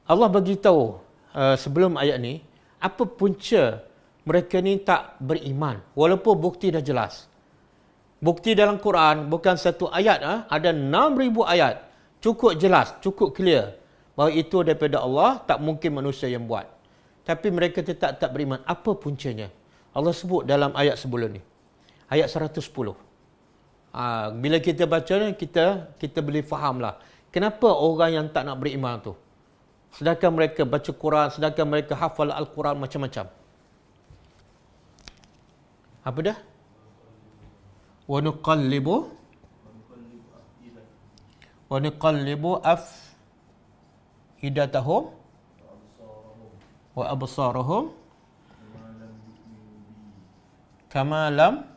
Allah bagi tahu sebelum ayat ni, apa punca mereka ni tak beriman. Walaupun bukti dah jelas. Bukti dalam Quran bukan satu ayat. Ada 6,000 ayat. Cukup jelas, cukup clear bahawa itu daripada Allah, tak mungkin manusia yang buat. Tapi mereka tetap tak beriman. Apa puncanya? Allah sebut dalam ayat sebelum ni. Ayat 110. Bila kita baca ni, kita boleh fahamlah kenapa orang yang tak nak beriman tu. Sedangkan mereka baca Quran, sedangkan mereka hafal Al-Quran macam-macam. Apa dah? Wa nuqallibu afidatahum wa absarahum kama lam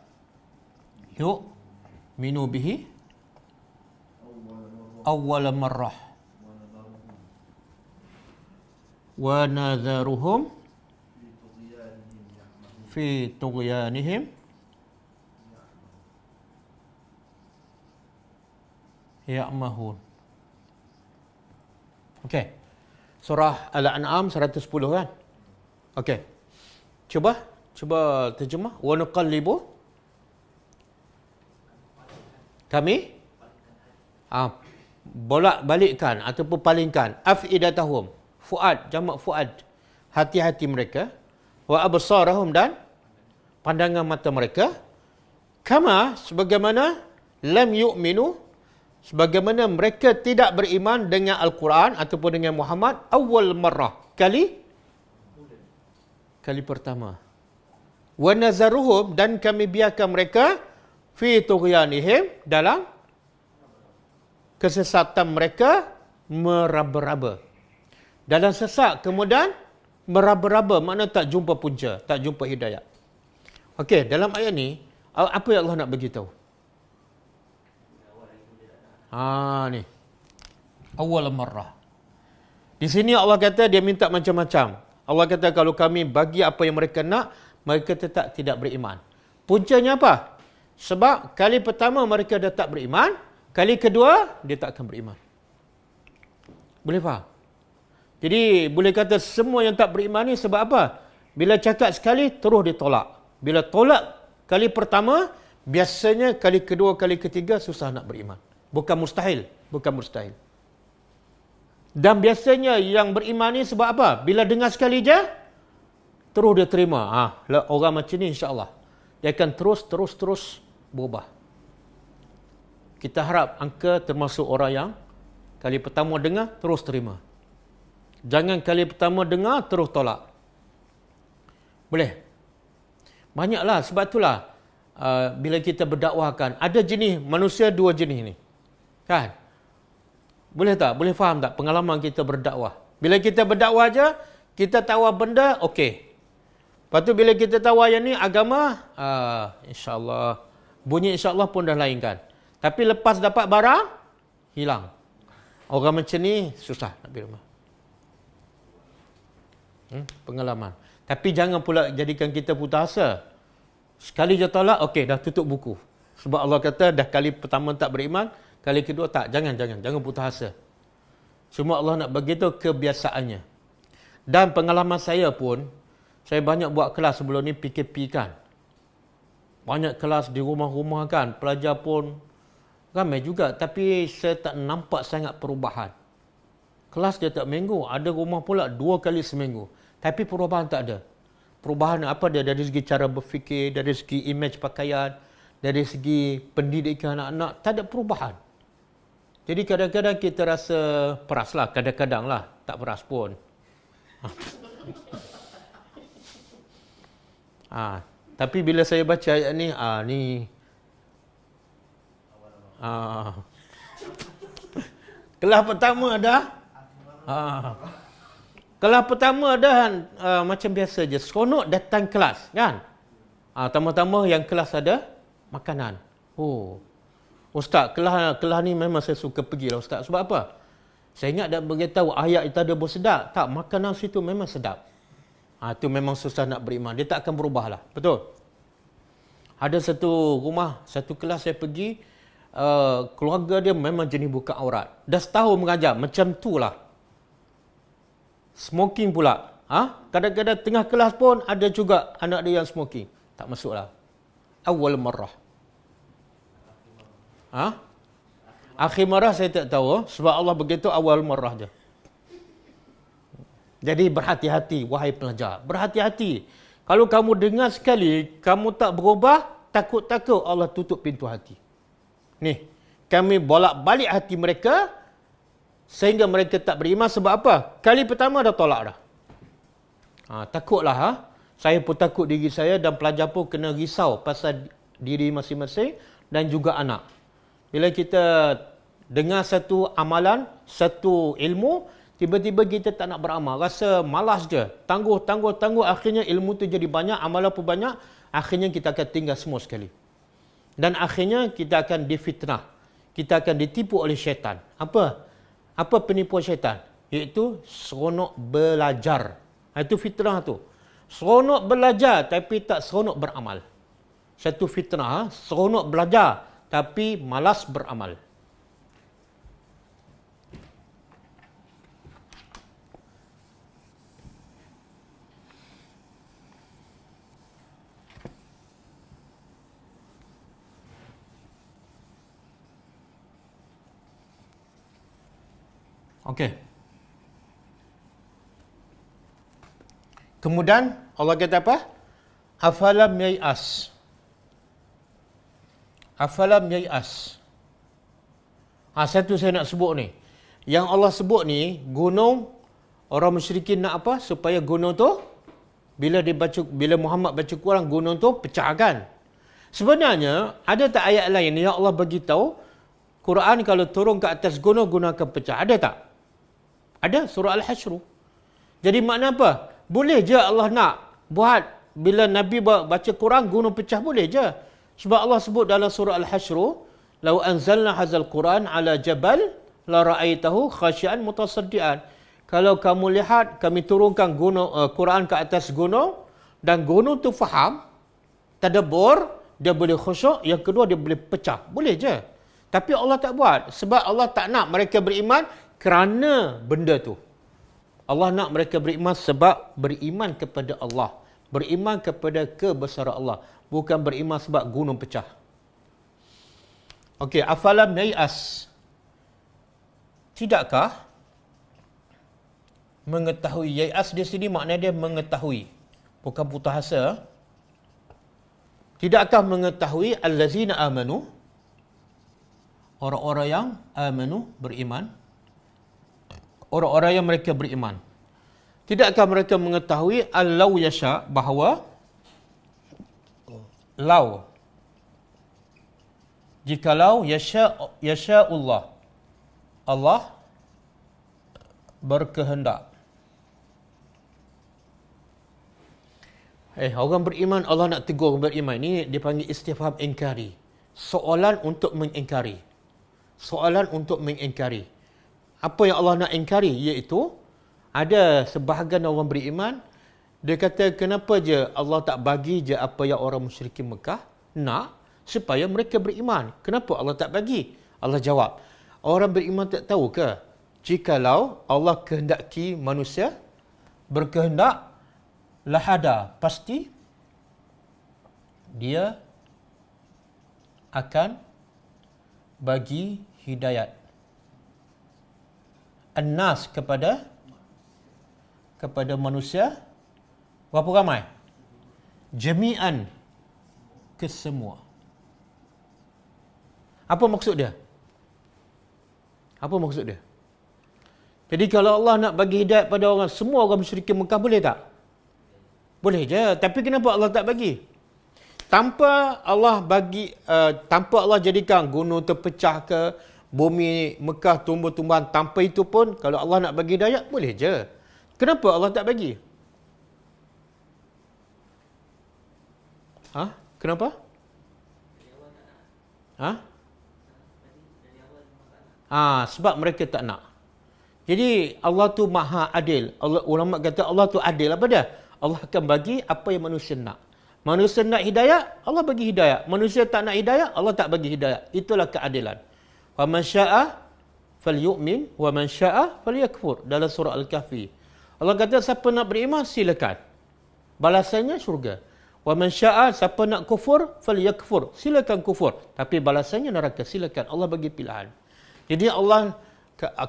yu'minu bihi awwal marrah wa nadharuhum fi tughyanihim ya'mahun. Okey. Surah Al-An'am 110 kan? Okey. Cuba terjemah. Wa nuqallibu. Kami bolak-balikkan ataupun palingkan afidatahum. Fuad, jamak fuad. Hati-hati mereka. Wa absarahum, dan pandangan mata mereka. Kama, sebagaimana lam yu'minu, sebagaimana mereka tidak beriman dengan Al-Quran ataupun dengan Muhammad awal marrah, kali pertama. Wa nazaruhum, dan kami biarkan mereka fi tughyanihim, dalam kesesatan mereka meraba-raba. Dalam sesat kemudian meraba-raba, makna tak jumpa punca, tak jumpa hidayah. Okey, dalam ayat ni apa yang Allah nak bagi tahu? Ni. Awal marrah. Di sini Allah kata dia minta macam-macam. Allah kata kalau kami bagi apa yang mereka nak, mereka tetap tidak beriman. Puncanya apa? Sebab kali pertama mereka dah tak beriman, kali kedua dia tak akan beriman. Boleh faham? Jadi boleh kata semua yang tak beriman ni sebab apa? Bila cakap sekali terus ditolak. Bila tolak kali pertama, biasanya kali kedua, kali ketiga susah nak beriman. Bukan mustahil. Dan biasanya yang beriman ni sebab apa? Bila dengar sekali je, terus dia terima. Orang macam ni insya-Allah. Dia akan terus berubah. Kita harap angka termasuk orang yang kali pertama dengar, terus terima. Jangan kali pertama dengar, terus tolak. Boleh? Banyaklah, sebab itulah bila kita berdakwahkan, ada jenis manusia, dua jenis ni. Kan? Boleh tak? Boleh faham tak pengalaman kita berdakwah? Bila kita berdakwah aja, kita tahu benda, okey. Lepas tu bila kita tahu yang ni agama, insya-Allah, bunyi insya-Allah pun dah lain kan. Tapi lepas dapat barang, hilang. Orang macam ni susah nak pergi rumah. Pengalaman. Tapi jangan pula jadikan kita putus asa. Sekali je tolak, okey, dah tutup buku. Sebab Allah kata dah kali pertama tak beriman, kali kedua tak. Jangan putus asa. Cuma Allah nak bagi tu kebiasaannya. Dan pengalaman saya pun, saya banyak buat kelas sebelum ni PKP kan. Banyak kelas di rumah-rumah kan. Pelajar pun ramai juga. Tapi saya tak nampak sangat perubahan. Kelas dia tak minggu. Ada rumah pula 2 kali seminggu. Tapi perubahan tak ada. Perubahan apa dia? Dari segi cara berfikir, dari segi image pakaian, dari segi pendidikan anak-anak, tak ada perubahan. Jadi kadang-kadang kita rasa peras lah, kadang-kadang lah, tak peras pun. Tapi bila saya baca ayat ni, kelas pertama dah. Kelas pertama dah macam biasa je. Seronok datang kelas, kan? Tambah-tambah yang kelas ada makanan. Ustaz, kelas ni memang saya suka pergi lah Ustaz. Sebab apa? Saya ingat dah beritahu ayat itu ada bersedap. Tak, makanan situ memang sedap. Itu memang susah nak beriman. Dia tak akan berubah lah. Betul? Ada satu rumah, satu kelas saya pergi, keluarga dia memang jenis buka aurat. Dah setahun mengajar, macam tu lah. Smoking pula. Kadang-kadang tengah kelas pun ada juga anak dia yang smoking. Tak masuk lah. Awal marrah. Akhir marah saya tak tahu. Sebab Allah begitu awal marah je. Jadi berhati-hati, wahai pelajar. Berhati-hati. Kalau kamu dengar sekali, kamu tak berubah, takut-takut Allah tutup pintu hati. Ni, kami bolak-balik hati mereka, sehingga mereka tak beriman. Sebab apa? Kali pertama dah tolak dah. Takutlah. Saya pun takut diri saya dan pelajar pun kena risau pasal diri masing-masing dan juga anak. Bila kita dengar satu amalan, satu ilmu, tiba-tiba kita tak nak beramal. Rasa malas je. Tangguh. Akhirnya ilmu tu jadi banyak, amalan pun banyak. Akhirnya kita akan tinggal semua sekali. Dan akhirnya kita akan difitnah. Kita akan ditipu oleh syaitan. Apa penipuan syaitan? Iaitu seronok belajar. Itu fitnah tu. Seronok belajar tapi tak seronok beramal. Satu fitnah, seronok belajar tapi malas beramal. Okey. Kemudian Allah kata apa? Afalam yai'as. Satu saya nak sebut ni. Yang Allah sebut ni, gunung, orang musyrikin nak apa? Supaya gunung tu, bila Muhammad baca Quran, gunung tu pecahkan. Sebenarnya, ada tak ayat lain yang Allah bagi tahu Quran kalau turun ke atas gunung, gunung akan pecah? Ada tak? Ada, surah Al-Hasyr. Jadi makna apa? Boleh je Allah nak buat, bila Nabi baca Quran, gunung pecah, boleh je. Sebab Allah sebut dalam surah Al-Hasyr, "Lau anzalna hadzal Quran ala jabal la ra'aitahu khashian mutasaddian." Kalau kamu lihat kami turunkan Quran ke atas gunung dan gunung tu faham, tadabbur, dia boleh khusyuk, yang kedua dia boleh pecah. Boleh je. Tapi Allah tak buat sebab Allah tak nak mereka beriman kerana benda tu. Allah nak mereka beriman sebab beriman kepada Allah, beriman kepada kebesaran Allah, bukan beriman sebab gunung pecah. Okey, afalam yai'as. Tidakkah mengetahui? Yai'as di sini maknanya dia mengetahui, bukan putus asa. Tidakkah mengetahui allazina amanu, orang-orang yang amanu, beriman, orang-orang yang mereka beriman. Tidakkah mereka mengetahui allau yasha, bahawa lau, jikalau yasha Allah berkehendak. Orang beriman Allah nak tegur orang beriman. Ini dipanggil istifham ingkari. Soalan untuk mengingkari. Apa yang Allah nak ingkari? Iaitu ada sebahagian orang beriman, dia kata kenapa je Allah tak bagi je apa yang orang musyrikin Mekah nak, supaya mereka beriman. Kenapa Allah tak bagi? Allah jawab, orang beriman tak tahu ke? Jikalau Allah kehendaki manusia berkehendak, lahada, pasti dia akan bagi hidayat an-nas kepada manusia. Berapa ramai? Jami'an, kesemua. Apa maksud dia? Apa maksud dia? Jadi kalau Allah nak bagi hidayah pada orang, semua orang musyrikin Mekah, boleh tak? Boleh je. Tapi kenapa Allah tak bagi? Tanpa Allah tanpa Allah jadikan gunung terpecah ke, bumi Mekah tumbuh-tumbuhan, tanpa itu pun kalau Allah nak bagi hidayah, boleh je. Kenapa Allah tak bagi? Kenapa? Sebab mereka tak nak. Jadi Allah tu maha adil. Ulama kata Allah tu adil. Apa dia? Allah akan bagi apa yang manusia nak. Manusia nak hidayah, Allah bagi hidayah. Manusia tak nak hidayah, Allah tak bagi hidayah. Itulah keadilan. Wa man syaa'a falyu'min wa man syaa'a falyakfur, dalam surah Al-Kahfi. Allah kata siapa nak beriman silakan. Balasannya syurga. Wa man syaa'a, siapa nak kufur falyakfur, silakan kufur. Tapi balasannya neraka, silakan. Allah bagi pilihan. Jadi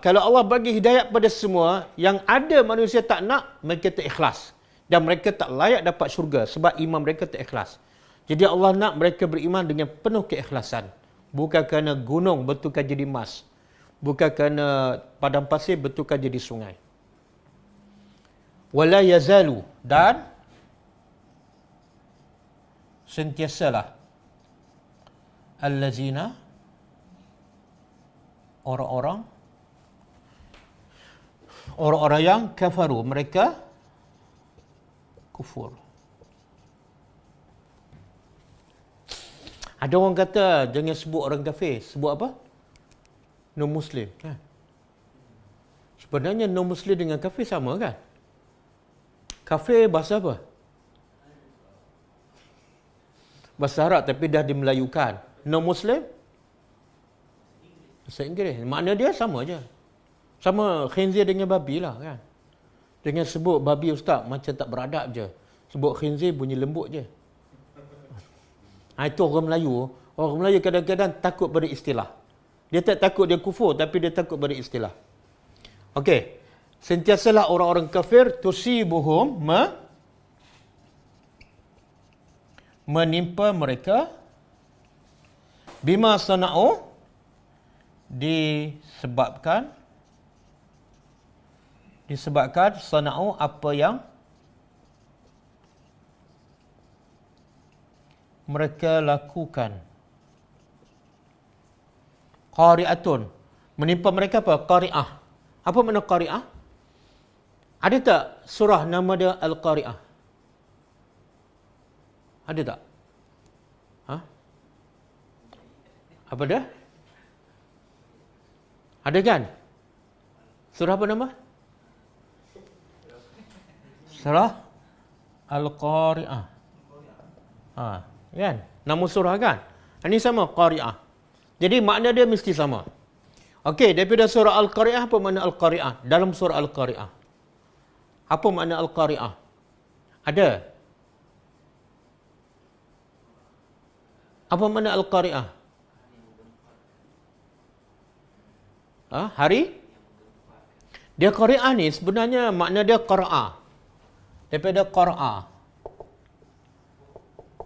kalau Allah bagi hidayah pada semua, yang ada manusia tak nak, mereka tak ikhlas. Dan mereka tak layak dapat syurga sebab iman mereka tak ikhlas. Jadi Allah nak mereka beriman dengan penuh keikhlasan. Bukan kerana gunung betulkan jadi emas. Bukan kerana padang pasir betulkan jadi sungai. Wala yazalu, dan sentiasalah allazina, orang-orang yang kafaru, mereka kufur. Ada orang kata jangan sebut orang kafir, sebut apa? Non-Muslim. Kan? Sebenarnya non-Muslim dengan kafir sama kan? Kafir bahasa apa? Bahasa Arab tapi dah dimelayukan. Non-Muslim? Bahasa Inggeris. Makna dia sama je. Sama khinzir dengan babi lah kan. Jangan sebut babi ustaz, macam tak beradab je. Sebut khinzir bunyi lembut je. Itu orang Melayu. Orang Melayu kadang-kadang takut pada istilah. Dia tak takut dia kufur, tapi dia takut pada istilah. Okey. Sentiasalah orang-orang kafir tusibuhum menimpa mereka bima sana'u, disebabkan sana'u, apa yang mereka lakukan. Qari'atun, menimpa mereka apa? Qari'ah. Apa makna qari'ah? Ada tak surah nama dia Al-Qari'ah? Ada tak? Apa dia? Ada kan? Surah apa nama? Surah Al-Qari'ah. Kan? Nama surah kan? Ini sama, Qari'ah. Jadi makna dia mesti sama. Okey, daripada surah Al-Qari'ah, apa makna Al-Qari'ah? Dalam surah Al-Qari'ah, apa makna Al-Qari'ah? Ada? Apa makna Al-Qari'ah? Hari? Dia Qari'ah ni sebenarnya makna dia Qara'a. Daripada Qara'a.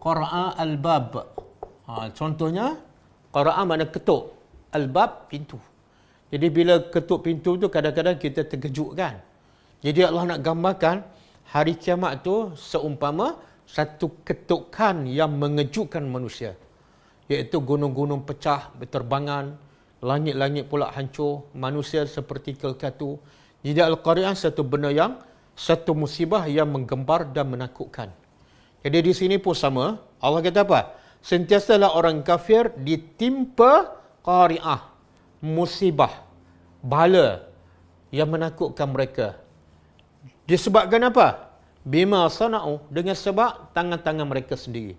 Qara'a al-bab. Contohnya, Qara'a makna ketuk. Al-bab, pintu. Jadi bila ketuk pintu tu kadang-kadang kita terkejut kan. Jadi Allah nak gambarkan hari kiamat tu seumpama satu ketukan yang mengejutkan manusia. Iaitu gunung-gunung pecah, berterbangan, langit-langit pula hancur, manusia seperti kelkatu. Jadi Al-Qari'ah satu musibah yang menggembar dan menakutkan. Jadi di sini pun sama. Allah kata apa? Sentiasalah orang kafir ditimpa qari'ah, musibah, bala yang menakutkan mereka. Disebabkan apa? Bima sana'u, dengan sebab tangan-tangan mereka sendiri.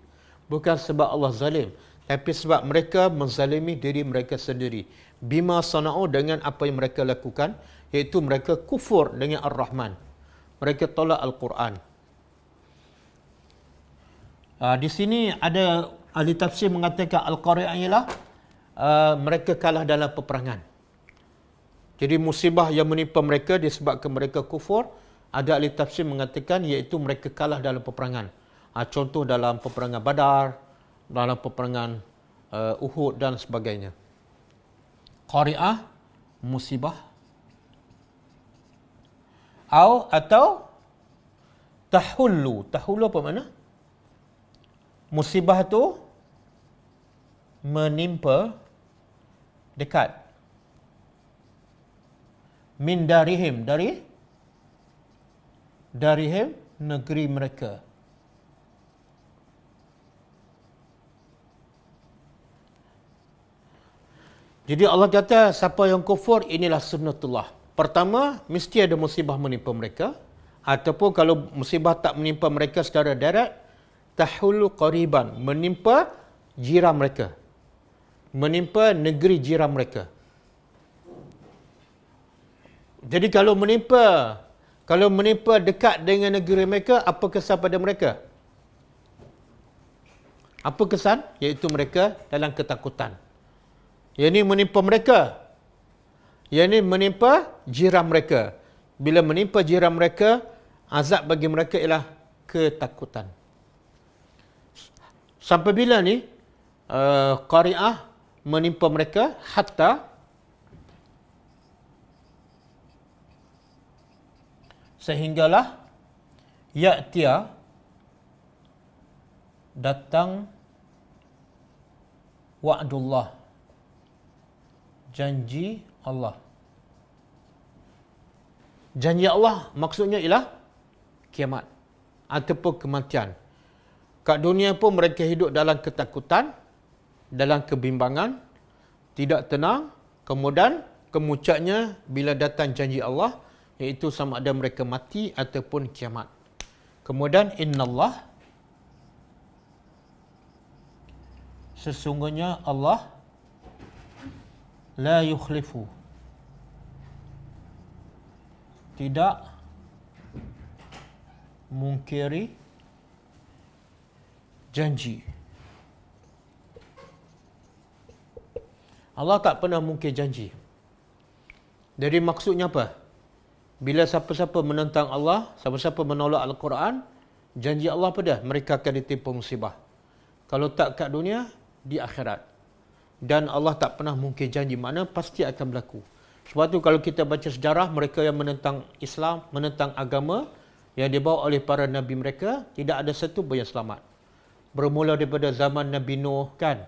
Bukan sebab Allah zalim, tapi sebab mereka menzalimi diri mereka sendiri. Bima sana'u, dengan apa yang mereka lakukan, iaitu mereka kufur dengan Ar-Rahman. Mereka tolak Al-Quran. Di sini ada ahli tafsir mengatakan Al-Qari'ah ialah mereka kalah dalam peperangan. Jadi musibah yang menimpa mereka disebabkan mereka kufur, ada ahli tafsir mengatakan iaitu mereka kalah dalam peperangan. Contoh dalam peperangan Badar, dalam peperangan Uhud dan sebagainya. Qari'ah musibah. Atau tahullu. Tahullu apa makna? Musibah tu menimpa dekat. Min darihim, darihim, negeri mereka. Jadi Allah kata siapa yang kufur, inilah sunnatullah. Pertama, mesti ada musibah menimpa mereka. Ataupun kalau musibah tak menimpa mereka secara direct, tahulu qariban, menimpa jiran mereka. Menimpa negeri jiran mereka. Jadi kalau menimpa dekat dengan negeri mereka, apa kesan pada mereka? Apa kesan? Iaitu mereka dalam ketakutan. Yang ini menimpa mereka. Yang ini menimpa jiran mereka. Bila menimpa jiran mereka, azab bagi mereka ialah ketakutan. Sampai bila ni qari'ah menimpa mereka? Hatta sehinggalah ya'tiya, datang wa'dullah, janji Allah. Janji Allah maksudnya ialah kiamat ataupun kematian. Kat dunia pun mereka hidup dalam ketakutan, dalam kebimbangan, tidak tenang. Kemudian kemuncaknya bila datang janji Allah, iaitu sama ada mereka mati ataupun kiamat. Kemudian innallah, sesungguhnya Allah la yukhlifu, tidak mungkiri janji. Allah tak pernah mungkir janji. Jadi maksudnya apa? Bila siapa-siapa menentang Allah, siapa-siapa menolak Al-Quran, janji Allah apa dah? Mereka akan ditimpa musibah. Kalau tak kat dunia, di akhirat. Dan Allah tak pernah mungkir janji, mana pasti akan berlaku. Sebab tu kalau kita baca sejarah, mereka yang menentang Islam, menentang agama yang dibawa oleh para nabi mereka, tidak ada satu pun yang selamat. Bermula daripada zaman Nabi Nuh kan?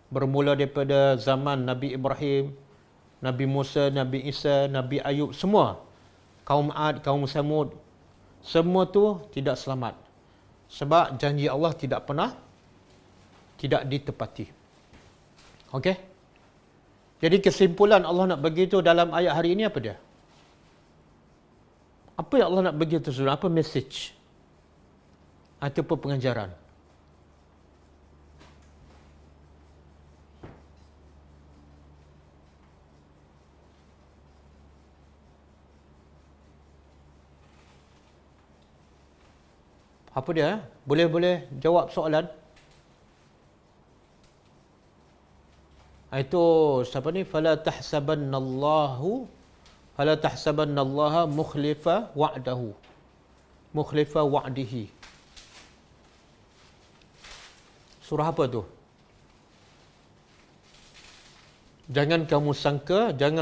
Bermula daripada zaman Nabi Ibrahim, Nabi Musa, Nabi Isa, Nabi Ayub, semua. Kaum Ad, kaum Samud, semua tu tidak selamat. Sebab janji Allah tidak ditepati. Okey? Jadi kesimpulan Allah nak bagi tu dalam ayat hari ini apa dia? Apa yang Allah nak bagi tu sebenarnya? Apa message? Ataupun pengajaran? Apa dia? Boleh jawab soalan? Itu siapa ni? Fala tahsabannallaha mukhlifa wa'dahu. Mukhlifa wa'dihi. Surah apa tu? Jangan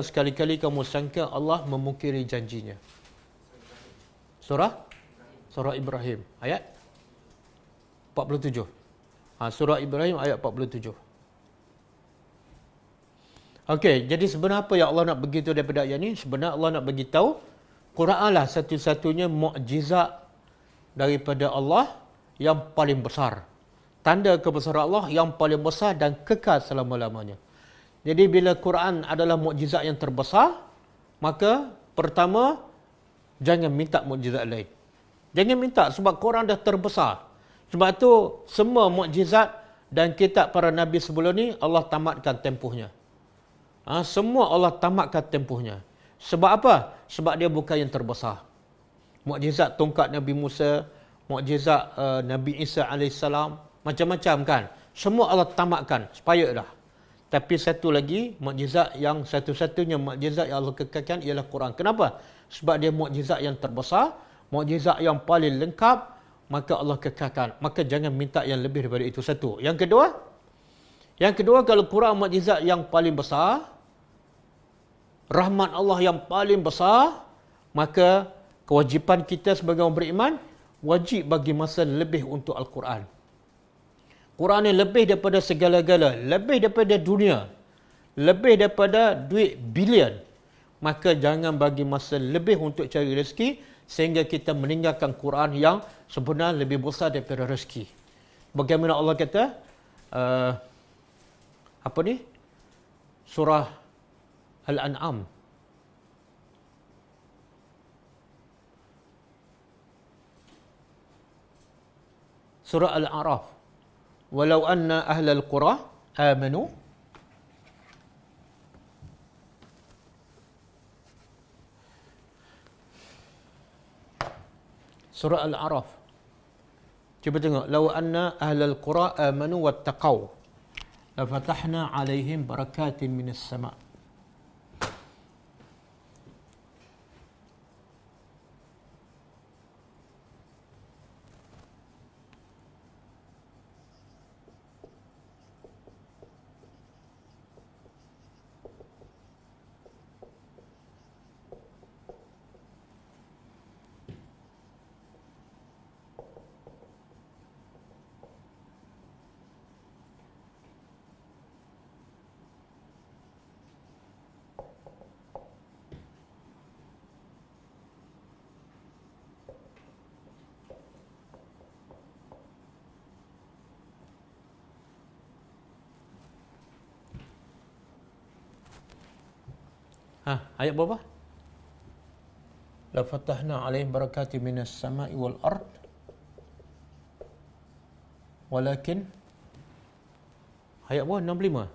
sekali-kali kamu sangka Allah memungkiri janjinya. Surah Ibrahim ayat 47. Surah Ibrahim ayat 47. Okey, jadi sebenarnya apa yang Allah nak beritahu daripada ayat ni? Sebenarnya Allah nak beritahu Quran lah satu-satunya mukjizat daripada Allah yang paling besar. Tanda kebesaran Allah yang paling besar dan kekal selama-lamanya. Jadi bila Quran adalah mukjizat yang terbesar, maka pertama jangan minta mukjizat lain. Jangan minta sebab Quran dah terbesar. Sebab tu semua mukjizat dan kitab para nabi sebelum ni Allah tamatkan tempohnya. Semua Allah tamatkan tempohnya. Sebab apa? Sebab dia bukan yang terbesar. Mukjizat tongkat Nabi Musa, mukjizat Nabi Isa AS, macam-macam kan. Semua Allah tamatkan, supaya dah. Tapi satu lagi, mukjizat yang satu-satunya mukjizat yang Allah kekalkan ialah Quran. Kenapa? Sebab dia mukjizat yang terbesar, mukjizat yang paling lengkap, maka Allah kekalkan. Maka jangan minta yang lebih daripada itu. Satu. Yang kedua, kalau Quran mukjizat yang paling besar, rahmat Allah yang paling besar, maka kewajipan kita sebagai orang beriman, wajib bagi masa lebih untuk Al-Quran. Quran ni lebih daripada segala-gala, lebih daripada dunia, lebih daripada duit bilion. Maka jangan bagi masa lebih untuk cari rezeki, sehingga kita meninggalkan Quran yang sebenarnya lebih besar daripada rezeki. Bagaimana Allah kata, surah Al-An'am. Surah Al-A'raf. Walau anna ahlal qura amanu. Surah Al-A'raf. Cuba tengok. Lau anna ahlal qura amanu wattaqaw, lafatahna alaihim barakatin minas sama'. Ayat berapa? La fatahna alaihim barakatin minas sama'i wal ard. Walakin ayat berapa? 65.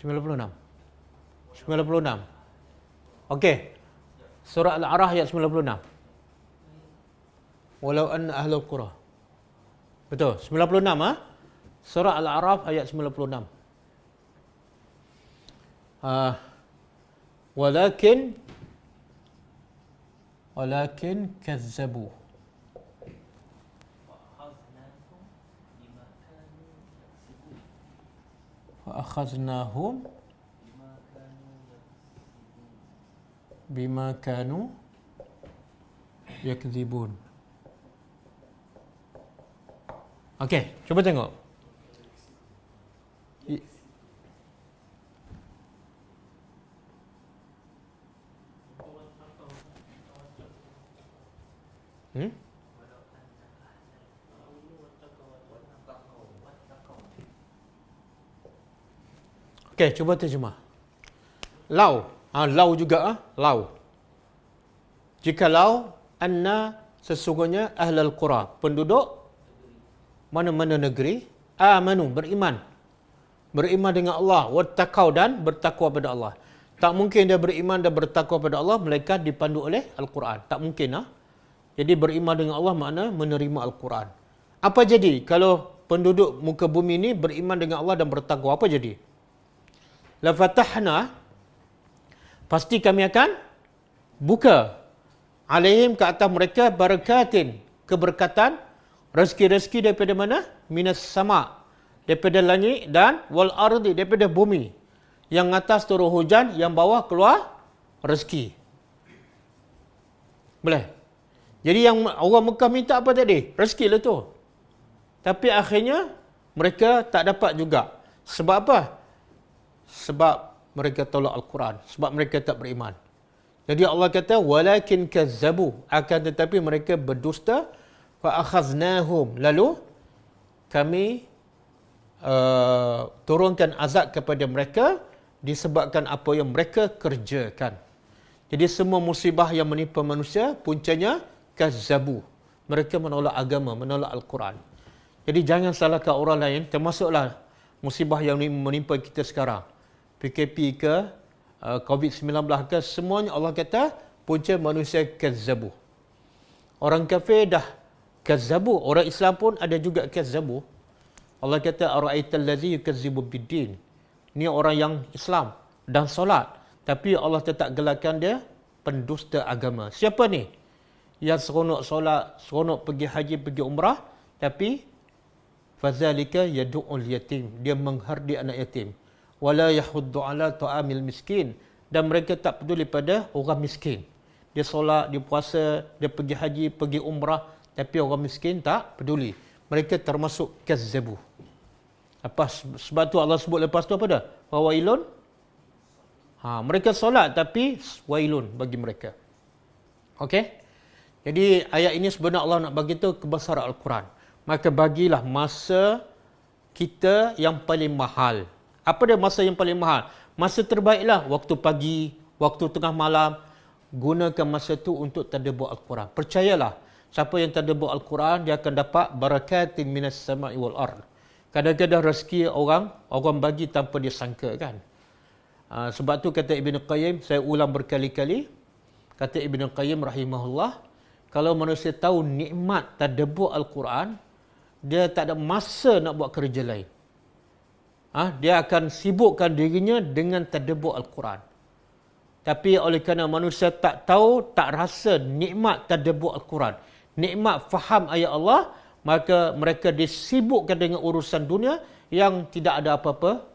96. Okey. Surah Al-A'raf ayat 96. Walau anna ahlul qura. Betul, 96 Surah Al-A'raf ayat 96. Walakin kazzabu fa akhaznahum bima kanu yakdzibun. Okey, cuba tengok. Okey, cuba terjemah. Lau. Lau juga. Lau. Jikalau anna sesungguhnya ahlal qura, penduduk mana-mana negeri, amanu, beriman. Beriman dengan Allah, wattaqau, dan bertakwa pada Allah. Tak mungkin dia beriman dan bertakwa pada Allah melainkan dipandu oleh Al-Quran. Tak mungkin. Jadi beriman dengan Allah makna menerima Al-Quran. Apa jadi kalau penduduk muka bumi ini beriman dengan Allah dan bertakwa? Apa jadi? La fatahna, pasti kami akan buka alaihim, ke atas mereka, barakatin, keberkatan, rezeki-rezeki daripada mana? Minas sama', daripada langit, dan wal ardi, daripada bumi. Yang atas turun hujan, yang bawah keluar rezeki. Boleh? Jadi yang orang Mekah minta apa tadi? Rezeki lah tu. Tapi akhirnya mereka tak dapat juga. Sebab apa? Sebab mereka tolak Al-Quran. Sebab mereka tak beriman. Jadi Allah kata, walakin kazzabu, akan tetapi mereka berdusta, fa akhaznahum, lalu kami turunkan azab kepada mereka disebabkan apa yang mereka kerjakan. Jadi semua musibah yang menimpa manusia puncanya kazzabu. Mereka menolak agama, menolak Al-Quran. Jadi jangan salahkan orang lain, termasuklah musibah yang menimpa kita sekarang. PKP ke, COVID-19 ke, semuanya Allah kata punca manusia kazzabu. Orang kafir dah kazzabu, orang Islam pun ada juga kazzabu. Allah kata ara'aital ladzi yukazzibu biddin. Ni orang yang Islam dan solat, tapi Allah tetap gelarkan dia pendusta agama. Siapa ni? Yang seronok solat, seronok pergi haji, pergi umrah, tapi fazalika yadu'ul yatim, dia menghardi anak yatim. wala yahuddu ala ta'amil miskin, dan mereka tak peduli pada orang miskin. Dia solat, dia puasa, dia pergi haji, pergi umrah, tapi orang miskin tak peduli. Mereka termasuk kazzabu. Apa sebab tu Allah sebut lepas tu apa dah? Wailun. Mereka solat tapi wailun bagi mereka. Okey? Jadi ayat ini sebenarnya Allah nak bagi tahu kebesaran Al-Quran. Maka bagilah masa kita yang paling mahal. Apa dia masa yang paling mahal? Masa terbaiklah waktu pagi, waktu tengah malam. Gunakan masa tu untuk tadabbur Al-Quran. Percayalah, siapa yang tadabbur Al-Quran, dia akan dapat barakatin minas sama'i wal ard. Kadang-kadang rezeki orang bagi tanpa dia sangka kan. Sebab tu kata Ibn Qayyim, saya ulang berkali-kali, kata Ibn Qayyim rahimahullah, kalau manusia tahu nikmat tadabbur Al-Quran, dia tak ada masa nak buat kerja lain. Dia akan sibukkan dirinya dengan tadabbur Al-Quran. Tapi oleh kerana manusia tak tahu, tak rasa nikmat tadabbur Al-Quran, nikmat faham ayat Allah, maka mereka disibukkan dengan urusan dunia yang tidak ada apa-apa.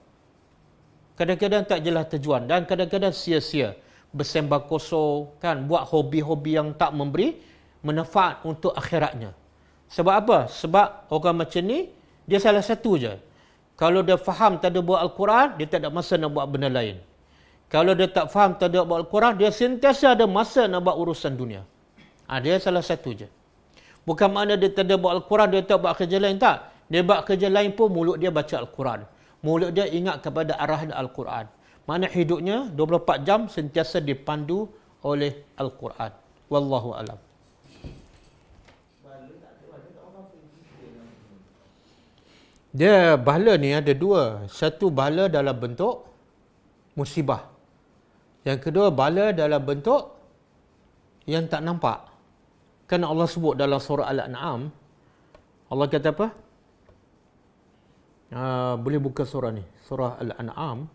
Kadang-kadang tak jelas tujuan dan kadang-kadang sia-sia. Bersembah kosong, kan, buat hobi-hobi yang tak memberi manfaat untuk akhiratnya. Sebab apa? Sebab orang macam ni, dia salah satu je. Kalau dia faham tadabbur Al-Quran, dia tak ada masa nak buat benda lain. Kalau dia tak faham tadabbur Al-Quran, dia sentiasa ada masa nak buat urusan dunia. Dia salah satu je. Bukan makna dia tadabbur Al-Quran, dia tak buat kerja lain, tak. Dia buat kerja lain pun mulut dia baca Al-Quran. Mulut dia ingat kepada arahan Al-Quran. Makna hidupnya 24 jam sentiasa dipandu oleh Al-Quran. Wallahu alam. Dia bala ni ada dua. Satu bala dalam bentuk musibah. Yang kedua bala dalam bentuk yang tak nampak. Kan Allah sebut dalam surah Al-An'am, Allah kata apa? Boleh buka surah ni. Surah Al-An'am.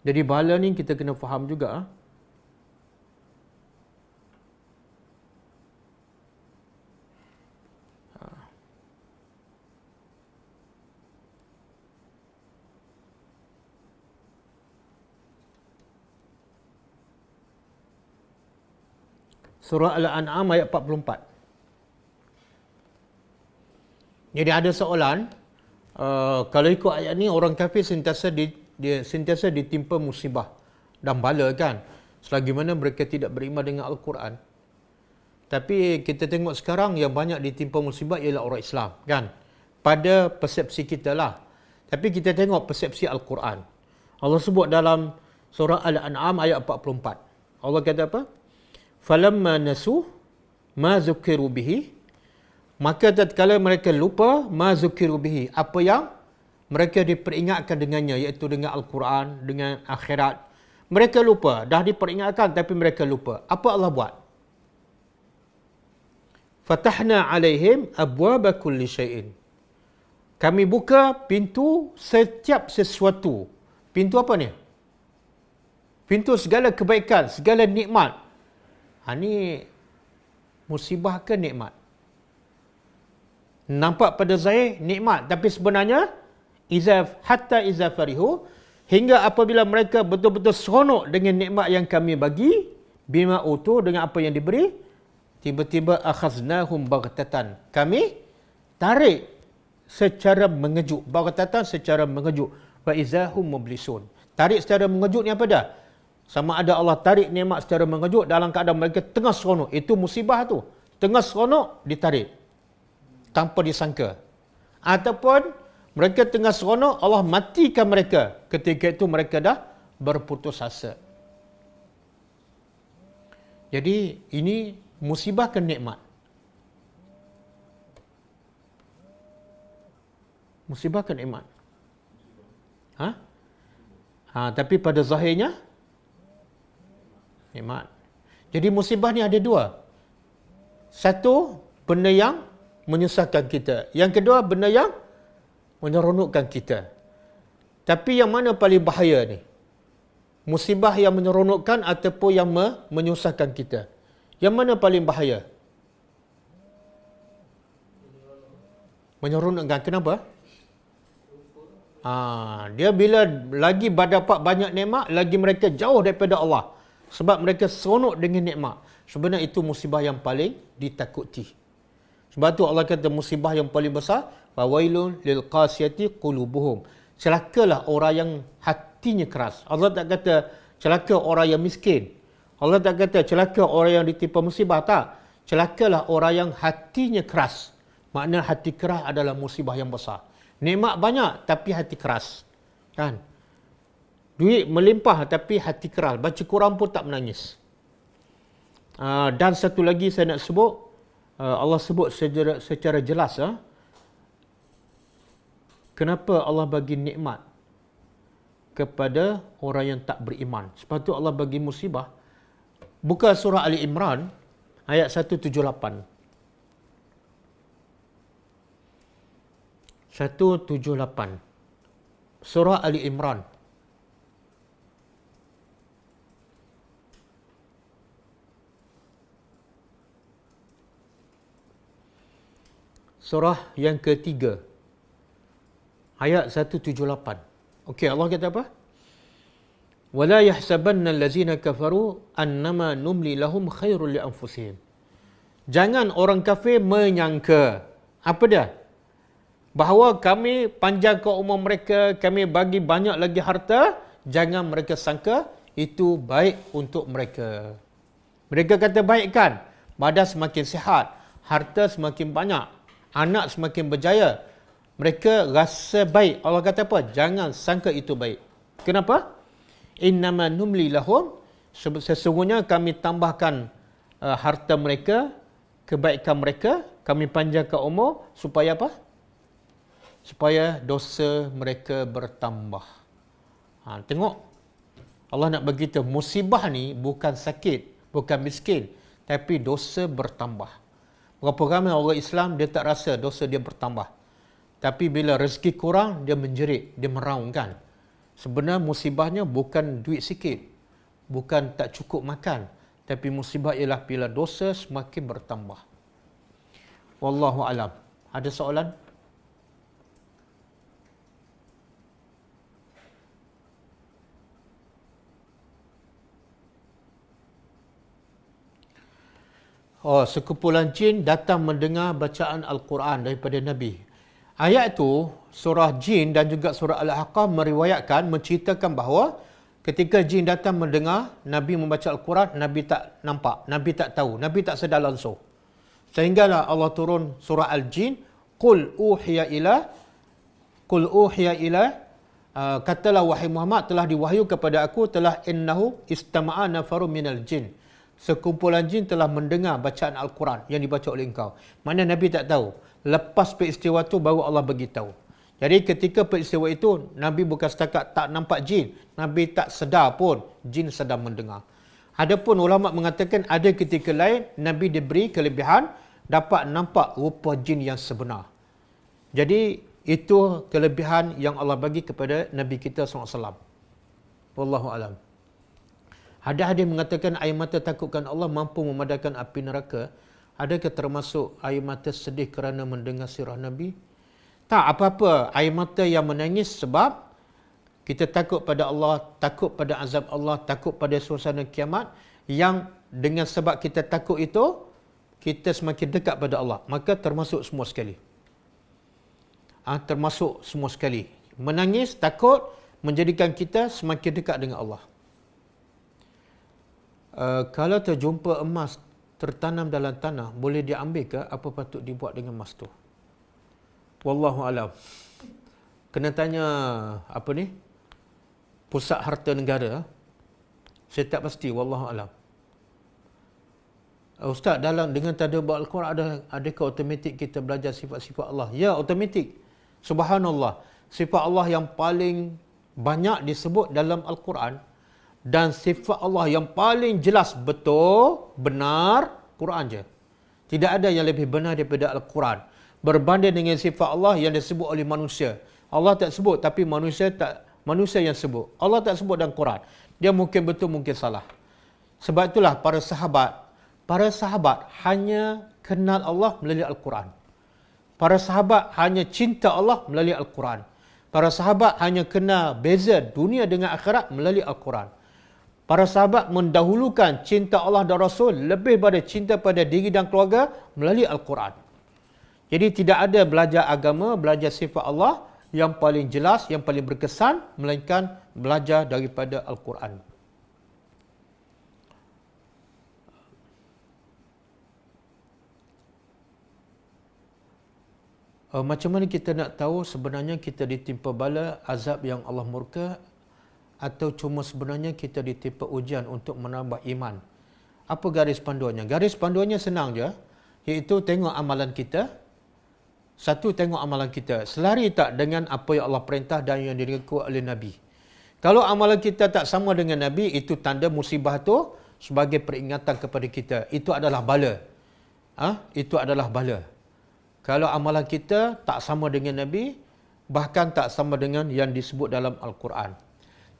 Jadi bala ni kita kena faham juga. Surah Al-An'am ayat 44. Jadi ada soalan, kalau ikut ayat ni orang kafir sentiasa ditimpa musibah dan bala kan, selagi mana mereka tidak beriman dengan Al-Quran. Tapi kita tengok sekarang yang banyak ditimpa musibah ialah orang Islam kan, pada persepsi kita lah. Tapi kita tengok persepsi Al-Quran. Allah sebut dalam surah Al-An'am ayat 44. Allah kata apa? Falamma nasu ma zukiru bihi, maka tatkala mereka lupa ma zukiru bihi, apa yang mereka diperingatkan dengannya, iaitu dengan Al-Quran, dengan akhirat. Mereka lupa, dah diperingatkan tapi mereka lupa. Apa Allah buat? Fatahna alaihim abwaba kulli syai'in. Kami buka pintu setiap sesuatu. Pintu apa ni? Pintu segala kebaikan, segala nikmat. Ini musibah ke nikmat? Nampak pada zahir nikmat, tapi sebenarnya hatta iza farihu, hingga apabila mereka betul-betul seronok dengan nikmat yang kami bagi, bima utu, dengan apa yang diberi, tiba-tiba akhaznahum baghtatan, kami tarik secara mengejut. Baghtatan secara mengejut. Wa izahum mublisun. Tarik secara mengejut ni apa dah? Sama ada Allah tarik nikmat secara mengejut dalam keadaan mereka tengah seronok. Itu musibah tu. Tengah seronok, ditarik. Tanpa disangka. Ataupun mereka tengah seronok, Allah matikan mereka. Ketika itu mereka dah berputus asa. Jadi ini musibah ke nikmat? Musibah ke nikmat? Tapi pada zahirnya nikmat. Jadi musibah ni ada dua. Satu, benda yang menyusahkan kita. Yang kedua, benda yang menyeronokkan kita. Tapi yang mana paling bahaya ni? Musibah yang menyeronokkan ataupun yang menyusahkan kita? Yang mana paling bahaya? Menyeronokkan. Kenapa? Dia bila lagi berdapat banyak nikmat, lagi mereka jauh daripada Allah. Sebab mereka seronok dengan nikmat. Sebenarnya itu musibah yang paling ditakuti. Sebab tu Allah kata musibah yang paling besar, fawailun lil qasiyati qulubuhum. Celakalah orang yang hatinya keras. Allah tak kata celaka orang yang miskin. Allah tak kata celaka orang yang ditimpa musibah, tak. Celakalah orang yang hatinya keras. Makna hati keras adalah musibah yang besar. Nikmat banyak tapi hati keras. Kan? Duit melimpah tapi hati keras. Baca Quran pun tak menangis. Dan satu lagi saya nak sebut, Allah sebut secara jelas, kenapa Allah bagi nikmat kepada orang yang tak beriman. Sebab tu Allah bagi musibah. Buka surah Ali Imran ayat 178. 178. Surah Ali Imran. Surah yang ketiga. Ayat 178. Okey, Allah kata apa? وَلَا يَحْسَبَنَّ الَّذِينَ كَفَرُوا أَنَّمَا نُمْلِي لَهُمْ خَيْرٌ لِأَنفُسِهِمْ. Jangan orang kafir menyangka. Apa dia? Bahawa kami panjang ke umur mereka, kami bagi banyak lagi harta, jangan mereka sangka itu baik untuk mereka. Mereka kata baik kan? Badan semakin sihat, harta semakin banyak, anak semakin berjaya. Mereka rasa baik. Allah kata apa? Jangan sangka itu baik. Kenapa? Innama numli lahum, sesungguhnya kami tambahkan harta mereka, kebaikan mereka, kami panjangkan umur supaya apa? Supaya dosa mereka bertambah. Tengok, Allah nak beritahu musibah ni bukan sakit, bukan miskin, tapi dosa bertambah. Berapa ramai orang Islam dia tak rasa dosa dia bertambah. Tapi bila rezeki kurang, dia menjerit, dia meraung kan. Sebenarnya musibahnya bukan duit sikit, bukan tak cukup makan, tapi musibah ialah bila dosa semakin bertambah. Wallahu alam. Ada soalan? Sekumpulan jin datang mendengar bacaan Al-Quran daripada Nabi. Ayat itu, surah jin dan juga surah Al-Haqqah meriwayatkan, menceritakan bahawa ketika jin datang mendengar Nabi membaca Al-Quran, Nabi tak nampak, Nabi tak tahu, Nabi tak sedar langsung. Sehinggalah Allah turun surah Al-Jin, Qul uhiya ila, katalah wahai Muhammad, telah diwahyu kepada aku, telah innahu istama'a nafaru minal jin. Sekumpulan jin telah mendengar bacaan Al-Quran yang dibaca oleh engkau. Mana Nabi tak tahu. Lepas peristiwa itu baru Allah bagi tahu. Jadi ketika peristiwa itu, Nabi bukan setakat tak nampak jin, Nabi tak sedar pun jin sedang mendengar. Adapun ulama mengatakan ada ketika lain Nabi diberi kelebihan dapat nampak rupa jin yang sebenar. Jadi itu kelebihan yang Allah bagi kepada Nabi kita SAW. Wallahu alam. Ada hadis mengatakan air mata takutkan Allah mampu memadamkan api neraka. Adakah termasuk air mata sedih kerana mendengar sirah Nabi? Tak, apa-apa air mata yang menangis sebab kita takut pada Allah, takut pada azab Allah, takut pada suasana kiamat, yang dengan sebab kita takut itu, kita semakin dekat pada Allah. Maka termasuk semua sekali. Termasuk semua sekali. Menangis, takut, menjadikan kita semakin dekat dengan Allah. Kalau terjumpa emas tertanam dalam tanah, boleh diambil ke? Apa patut dibuat dengan emas tu? Wallahu alam. Kena tanya Pusat Harta Negara. Saya tak pasti, wallahu alam. Ustaz, dengan tadabbur Al-Quran adakah automatik kita belajar sifat-sifat Allah? Ya, automatik. Subhanallah. Sifat Allah yang paling banyak disebut dalam Al-Quran dan sifat Allah yang paling jelas, betul, benar, Quran je. Tidak ada yang lebih benar daripada Al-Quran. Berbanding dengan sifat Allah yang disebut oleh manusia. Allah tak sebut, tapi manusia yang sebut. Allah tak sebut dalam Quran. Dia mungkin betul, mungkin salah. Sebab itulah para sahabat hanya kenal Allah melalui Al-Quran. Para sahabat hanya cinta Allah melalui Al-Quran. Para sahabat hanya kenal beza dunia dengan akhirat melalui Al-Quran. Para sahabat mendahulukan cinta Allah dan Rasul lebih pada cinta pada diri dan keluarga melalui Al-Quran. Jadi tidak ada belajar agama, belajar sifat Allah yang paling jelas, yang paling berkesan, melainkan belajar daripada Al-Quran. Macam mana kita nak tahu sebenarnya kita ditimpa bala, azab yang Allah murka, atau cuma sebenarnya kita ditimpa ujian untuk menambah iman? Apa garis panduannya? Garis panduannya senang je, iaitu tengok amalan kita. Satu, tengok amalan kita. Selari tak dengan apa yang Allah perintah dan yang diriku oleh Nabi. Kalau amalan kita tak sama dengan Nabi, itu tanda musibah tu sebagai peringatan kepada kita. Itu adalah bala. Itu adalah bala. Kalau amalan kita tak sama dengan Nabi, bahkan tak sama dengan yang disebut dalam Al-Quran.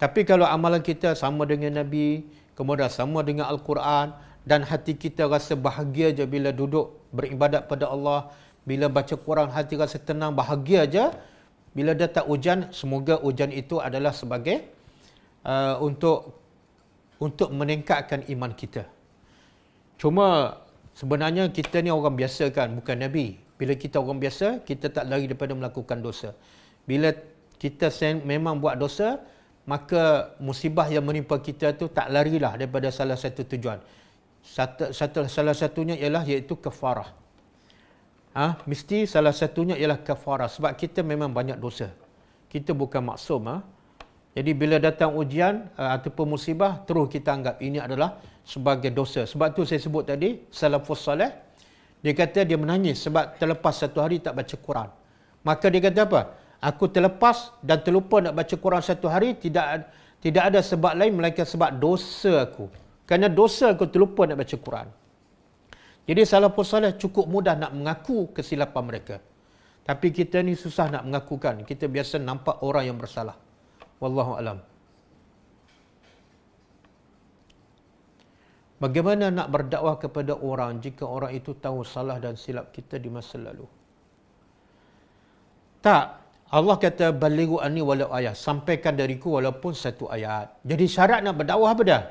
Tapi kalau amalan kita sama dengan Nabi, kemudian sama dengan Al-Quran, dan hati kita rasa bahagia je bila duduk beribadat pada Allah, bila baca Quran hati rasa tenang, bahagia je, bila datang hujan, semoga hujan itu adalah sebagai untuk meningkatkan iman kita. Cuma sebenarnya kita ni orang biasa kan, bukan Nabi. Bila kita orang biasa, kita tak lari daripada melakukan dosa. Bila kita memang buat dosa, maka musibah yang menimpa kita tu tak larilah daripada salah satu tujuan. Salah satunya ialah iaitu kafarah. Mesti salah satunya ialah kafarah. Sebab kita memang banyak dosa. Kita bukan maksum. Jadi bila datang ujian ataupun musibah, terus kita anggap ini adalah sebagai dosa. Sebab tu saya sebut tadi, salafus salih, dia kata dia menangis sebab terlepas satu hari tak baca Quran. Maka dia kata apa? Aku terlepas dan terlupa nak baca Quran satu hari, tidak ada sebab lain melainkan sebab dosa aku. Kerana dosa aku terlupa nak baca Quran. Jadi salafus salih cukup mudah nak mengaku kesilapan mereka. Tapi kita ni susah nak mengakukan. Kita biasa nampak orang yang bersalah. Wallahu alam. Bagaimana nak berdakwah kepada orang jika orang itu tahu salah dan silap kita di masa lalu? Tak. Allah kata, balighu anni walau ayat. Sampaikan dariku walaupun satu ayat. Jadi syarat nak berdakwah apa dah?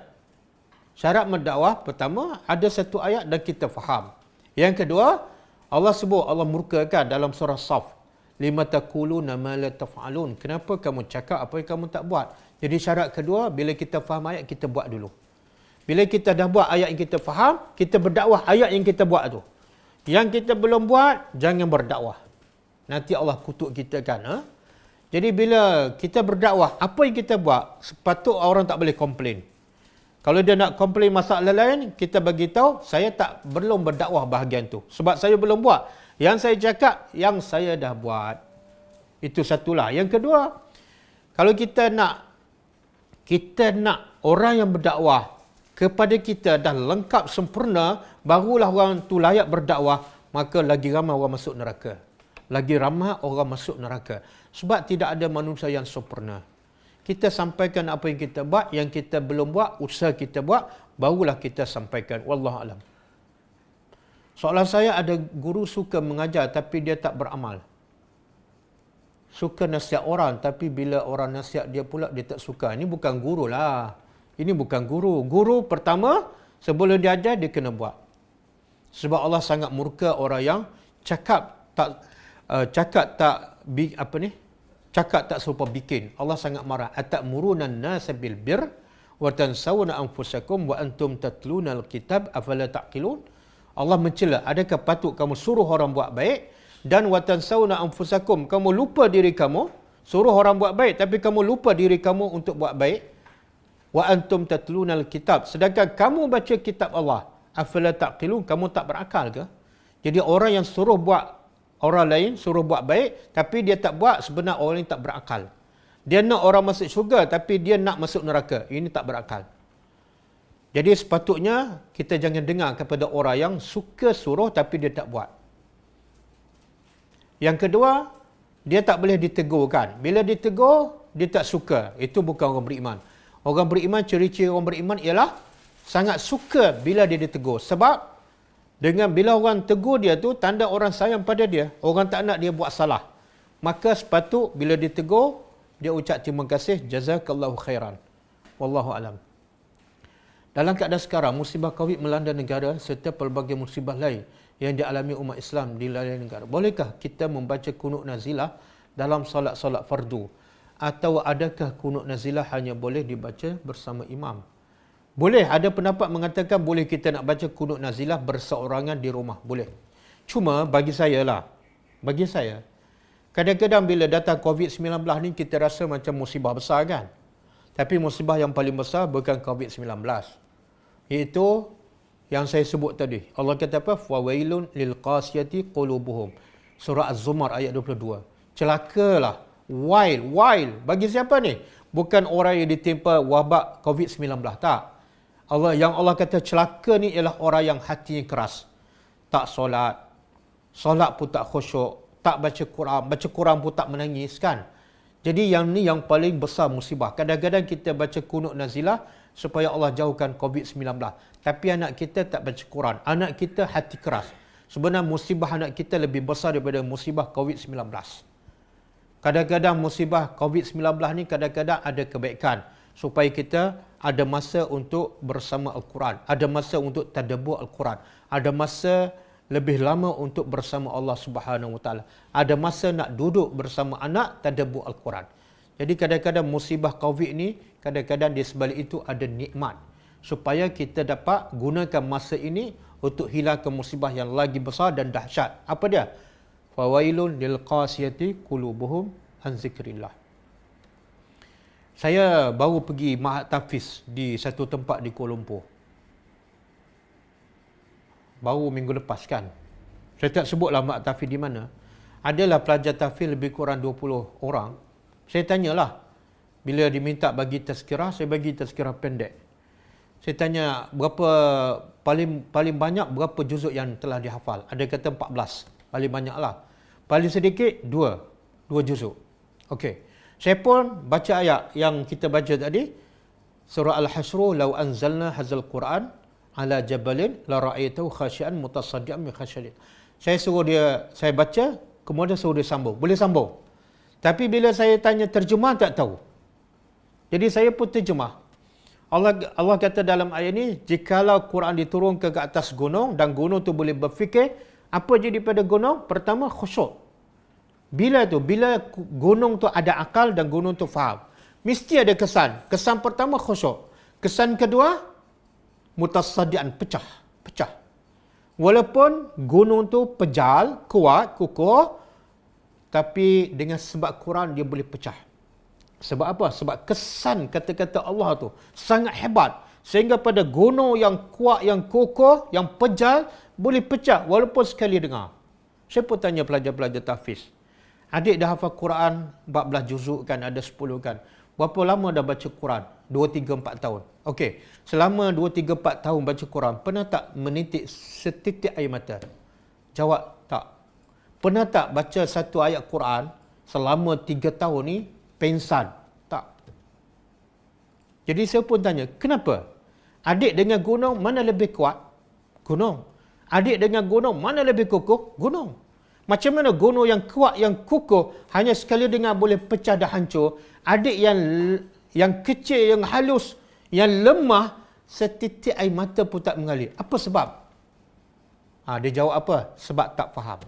Syarat berdakwah, pertama, ada satu ayat dan kita faham. Yang kedua, Allah sebut, Allah murkakan dalam surah Saf. Lima taquluna ma la taf'alun. Kenapa kamu cakap apa yang kamu tak buat? Jadi syarat kedua, bila kita faham ayat, kita buat dulu. Bila kita dah buat ayat yang kita faham, kita berdakwah ayat yang kita buat tu. Yang kita belum buat, jangan berdakwah. Nanti Allah kutuk kita kan. Jadi bila kita berdakwah, apa yang kita buat, sepatut orang tak boleh komplain. Kalau dia nak komplain masalah lain, kita bagi tahu saya belum berdakwah bahagian tu. Sebab saya belum buat. Yang saya cakap, yang saya dah buat. Itu satulah. Yang kedua, kalau kita nak orang yang berdakwah kepada kita dah lengkap sempurna, barulah orang tu layak berdakwah, maka lagi ramai orang masuk neraka. Lagi ramai orang masuk neraka. Sebab tidak ada manusia yang sempurna. Kita sampaikan apa yang kita buat, yang kita belum buat, usaha kita buat, barulah kita sampaikan. Wallahu alam. Soalan saya, ada guru suka mengajar tapi dia tak beramal. Suka nasihat orang tapi bila orang nasihat dia pula dia tak suka. Ini bukan guru lah. Ini bukan guru. Guru pertama, sebelum dia ajar, dia kena buat. Sebab Allah sangat murka orang yang cakap tak serupa bikin. Allah sangat marah. Atamuruna an-nasa bil birr wa tansawna anfusakum wa antum tatluna al-kitab afala taqilun. Allah mencela, adakah patut kamu suruh orang buat baik dan wa tansawna anfusakum, kamu lupa diri kamu, suruh orang buat baik tapi kamu lupa diri kamu untuk buat baik. Wa antum tatluna al-kitab, sedangkan kamu baca kitab Allah. Afala taqilun, kamu tak berakal ke? Jadi orang yang suruh buat orang lain, suruh buat baik, tapi dia tak buat, sebenarnya orang ini tak berakal. Dia nak orang masuk syurga, tapi dia nak masuk neraka. Ini tak berakal. Jadi sepatutnya kita jangan dengar kepada orang yang suka suruh, tapi dia tak buat. Yang kedua, dia tak boleh ditegurkan. Bila ditegur, dia tak suka. Itu bukan orang beriman. Orang beriman, ciri-ciri orang beriman ialah sangat suka bila dia ditegur. Sebab bila orang tegur dia tu, tanda orang sayang pada dia. Orang tak nak dia buat salah. maka sepatut bila ditegur, dia ucap terima kasih, jazakallahu khairan. Wallahu alam. Dalam keadaan sekarang, musibah Covid melanda negara serta pelbagai musibah lain yang dialami umat Islam di lain negara. Bolehkah kita membaca kunut nazilah dalam solat-solat fardu? Atau adakah kunut nazilah hanya boleh dibaca bersama imam? Boleh. Ada pendapat mengatakan boleh kita nak baca kunut nazilah berseorangan di rumah. Boleh. Cuma bagi saya, kadang-kadang bila datang COVID-19 ni kita rasa macam musibah besar kan? Tapi musibah yang paling besar bukan COVID-19. Iaitu yang saya sebut tadi. Allah kata apa? Fawailun lil qasiyati qulubuhum. Surah Az-Zumar ayat 22. Celakalah. Wail. Bagi siapa ni? Bukan orang yang ditimpa wabak COVID-19. Tak. Allah kata celaka ni ialah orang yang hatinya keras. Tak solat. Solat pun tak khusyuk. Tak baca Quran. Baca Quran pun tak menangis kan? Jadi yang ni yang paling besar musibah. Kadang-kadang kita baca kunut nazilah supaya Allah jauhkan COVID-19. Tapi anak kita tak baca Quran. Anak kita hati keras. Sebenarnya musibah anak kita lebih besar daripada musibah COVID-19. Kadang-kadang musibah COVID-19 ni kadang-kadang ada kebaikan. Supaya kita ada masa untuk bersama Al-Quran. Ada masa untuk tadabbur Al-Quran. Ada masa lebih lama untuk bersama Allah Subhanahu Wa Taala. Ada masa nak duduk bersama anak tadabbur Al-Quran. Jadi kadang-kadang musibah Covid ni, kadang-kadang di sebalik itu ada nikmat. Supaya kita dapat gunakan masa ini untuk hilangkan musibah yang lagi besar dan dahsyat. Apa dia? Fawailun lil qasiyati qulubuhum an zikrillah. Saya baru pergi Mahat Tafiz di satu tempat di Kuala Lumpur. Baru minggu lepas kan. Saya tak sebutlah Mahat Tafiz di mana. Adalah pelajar tafiz lebih kurang 20 orang. Saya tanyalah. Bila diminta bagi tazkirah, saya bagi tazkirah pendek. Saya tanya berapa paling banyak berapa juzuk yang telah dihafal. Ada kata 14. Paling banyaklah. Paling sedikit 2 juzuk. Okey. Saya pun baca ayat yang kita baca tadi. Surah Al-Hasyr, "Lau anzalna hadzal Quran ala jabalin la ra'aitahu khashi'an mutasaddian min khashyati." Saya suruh dia, saya baca, kemudian suruh dia sambung. Boleh sambung. Tapi bila saya tanya terjemah tak tahu. Jadi saya pun terjemah. Allah kata dalam ayat ini, jikalau Quran diturunkan ke atas gunung dan gunung tu boleh berfikir, apa jadi pada gunung? Pertama khusyuk. Bila gunung tu ada akal dan gunung tu faham. Mesti ada kesan. Kesan pertama khusyuk. Kesan kedua mutasaddian, pecah. Walaupun gunung tu pejal, kuat, kukuh, tapi dengan sebab Quran dia boleh pecah. Sebab apa? Sebab kesan kata-kata Allah tu sangat hebat. Sehingga pada gunung yang kuat, yang kukuh, yang pejal, boleh pecah walaupun sekali dengar. Saya pun tanya pelajar-pelajar tahfiz. Adik dah hafal Quran 14 juzuk kan, ada 10 kan. Berapa lama dah baca Quran? 2, 3, 4 tahun. Okey, selama 2, 3, 4 tahun baca Quran, pernah tak menitik setitik air mata? Jawab, tak. Pernah tak baca satu ayat Quran selama 3 tahun ni pengsan? Tak. Jadi saya pun tanya, kenapa? Adik dengan gunung mana lebih kuat? Gunung. Adik dengan gunung mana lebih kukuh? Gunung. Macam mana gunung yang kuat, yang kukuh, hanya sekali dengar boleh pecah dan hancur. Adik yang kecil, yang halus, yang lemah, setitik air mata pun tak mengalir. Apa sebab? Dia jawab apa? Sebab tak faham.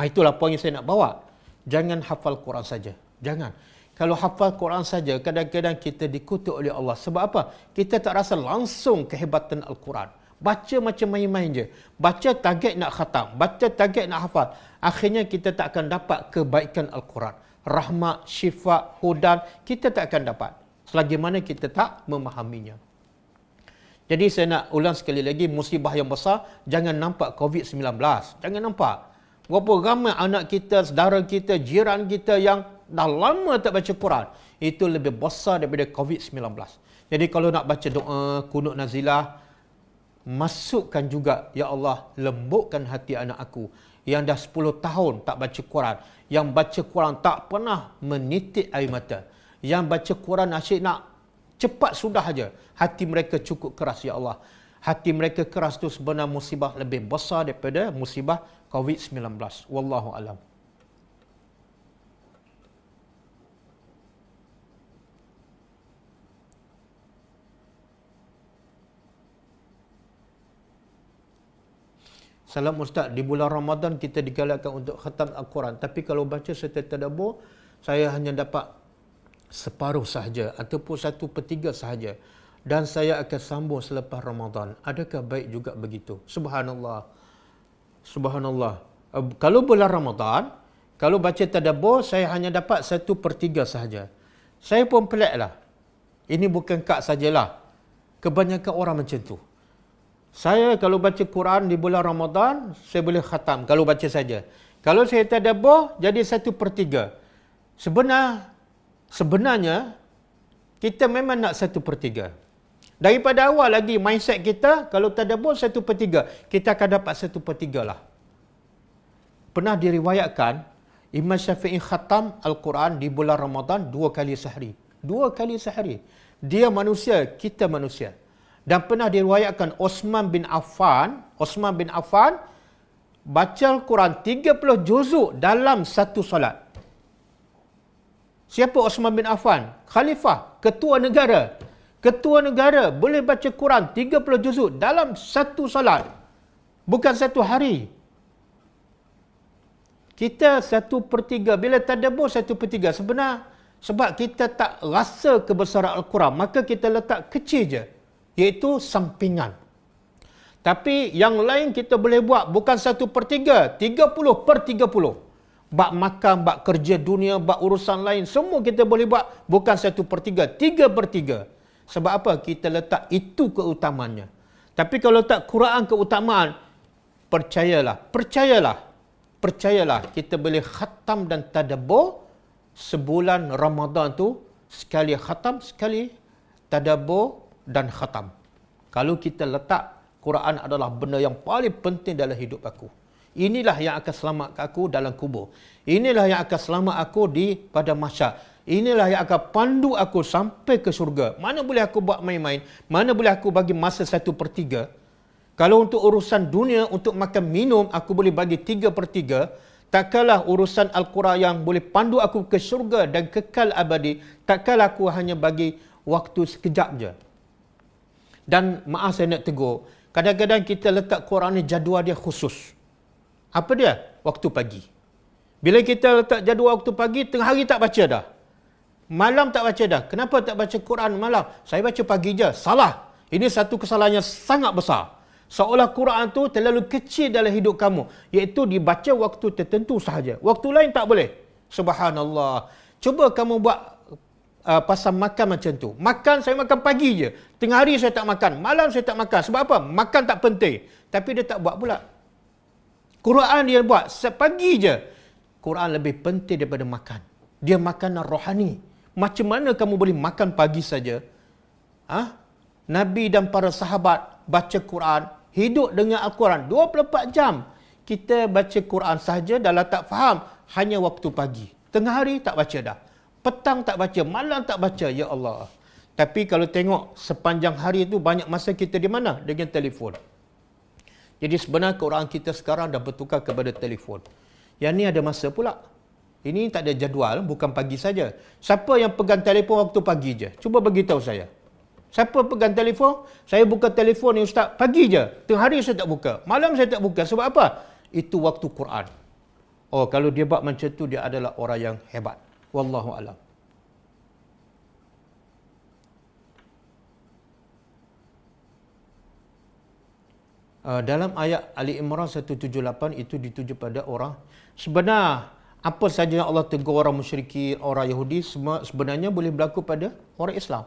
Itulah poin yang saya nak bawa. Jangan hafal Quran saja. Jangan. Kalau hafal Quran saja, kadang-kadang kita dikutuk oleh Allah. Sebab apa? Kita tak rasa langsung kehebatan Al-Quran. Baca macam main-main je. Baca target nak khatam. Baca target nak hafal. Akhirnya kita tak akan dapat kebaikan Al-Quran. Rahmat, syifa, hudan, kita tak akan dapat. Selagi mana kita tak memahaminya. Jadi saya nak ulang sekali lagi, musibah yang besar, jangan nampak COVID-19. Jangan nampak. Berapa ramai anak kita, saudara kita, jiran kita yang dah lama tak baca Quran. Itu lebih besar daripada COVID-19. Jadi kalau nak baca doa, kunut nazilah, masukkan juga, ya Allah, lembutkan hati anak aku yang dah 10 tahun tak baca Quran, yang baca Quran tak pernah menitik air mata, yang baca Quran asyik nak cepat sudah aja. Hati mereka cukup keras, ya Allah. Hati mereka keras tu sebenarnya musibah lebih besar daripada musibah COVID-19. Wallahu alam. Salam Ustaz, di bulan Ramadan kita digalakkan untuk khatam Al-Quran. Tapi kalau baca serta tadabbur, saya hanya dapat separuh sahaja ataupun 1/3 sahaja. Dan saya akan sambung selepas Ramadan. Adakah baik juga begitu? Subhanallah. Subhanallah. Kalau bulan Ramadan, kalau baca tadabbur, saya hanya dapat 1/3 sahaja. Saya pun peliklah. Ini bukan kak sajalah. Kebanyakan orang macam tu. Saya kalau baca Quran di bulan Ramadan, saya boleh khatam kalau baca saja. Kalau saya tadabbur, jadi 1/3. Sebenarnya, kita memang nak 1/3. Daripada awal lagi, mindset kita, kalau tadabbur 1/3, kita akan dapat 1/3 lah. Pernah diriwayatkan, Imam Syafi'i khatam Al-Quran di bulan Ramadan 2 kali sehari. 2 kali sehari. Dia manusia, kita manusia. Dan pernah diriwayatkan Osman bin Affan baca Al-Quran 30 juzuk dalam satu solat. Siapa Osman bin Affan? Khalifah, ketua negara. Ketua negara boleh baca Quran 30 juzuk dalam satu solat. Bukan satu hari. Kita 1/3, bila tadabbur 1/3. Sebab kita tak rasa kebesaran Al-Quran, maka kita letak kecil je. Iaitu sampingan. Tapi yang lain kita boleh buat bukan 1/3, 30/30. Bak makan, bak kerja dunia, bak urusan lain, semua kita boleh buat bukan 1/3, 3/3. Sebab apa? Kita letak itu keutamaannya. Tapi kalau letak Quran keutamaan, percayalah kita boleh khatam dan tadabbur sebulan Ramadan tu, sekali khatam, sekali tadabbur dan khatam. Kalau kita letak Quran adalah benda yang paling penting dalam hidup aku. Inilah yang akan selamatkan aku dalam kubur. Inilah yang akan selamat aku pada mahsyar. Inilah yang akan pandu aku sampai ke syurga. Mana boleh aku buat main-main? Mana boleh aku bagi masa 1/3? Kalau untuk urusan dunia, untuk makan minum, aku boleh bagi 3/3. Takkanlah urusan Al-Quran yang boleh pandu aku ke syurga dan kekal abadi, takkanlah aku hanya bagi waktu sekejap je. Dan maaf saya nak tegur, kadang-kadang kita letak Quran ni jadual dia khusus. Apa dia? Waktu pagi. Bila kita letak jadual waktu pagi, tengah hari tak baca dah. Malam tak baca dah. Kenapa tak baca Quran malam? Saya baca pagi je. Salah. Ini satu kesalahan yang sangat besar. Seolah Quran tu terlalu kecil dalam hidup kamu. Iaitu dibaca waktu tertentu sahaja. Waktu lain tak boleh. Subhanallah. Cuba kamu buat pasal makan macam tu. Makan, saya makan pagi je. Tengah hari saya tak makan. Malam saya tak makan. Sebab apa? Makan tak penting. Tapi dia tak buat pula. Quran dia buat sepagi je. Quran lebih penting daripada makan. Dia makanan rohani. Macam mana kamu boleh makan pagi saja? Nabi dan para sahabat baca Quran, hidup dengan Al-Quran 24 jam. Kita baca Quran sahaja dalam tak faham, hanya waktu pagi. Tengah hari tak baca dah. Petang tak baca, malam tak baca. Ya Allah. Tapi kalau tengok sepanjang hari itu, banyak masa kita di mana? Dengan telefon. Jadi sebenarnya Quran kita sekarang dah bertukar kepada telefon. Yang ni ada masa pula. Ini tak ada jadual, bukan pagi saja. Siapa yang pegang telefon waktu pagi je? Cuba bagi tahu saya. Siapa pegang telefon? Saya buka telefon ni Ustaz, pagi je. Tengah hari saya tak buka. Malam saya tak buka. Sebab apa? Itu waktu Quran. Oh, kalau dia buat macam tu, dia adalah orang yang hebat. Wallahu a'lam. Dalam ayat Ali Imran 178 itu dituju pada orang. Sebenarnya, apa saja yang Allah tegur orang musyrikin, orang Yahudi, sebenarnya boleh berlaku pada orang Islam.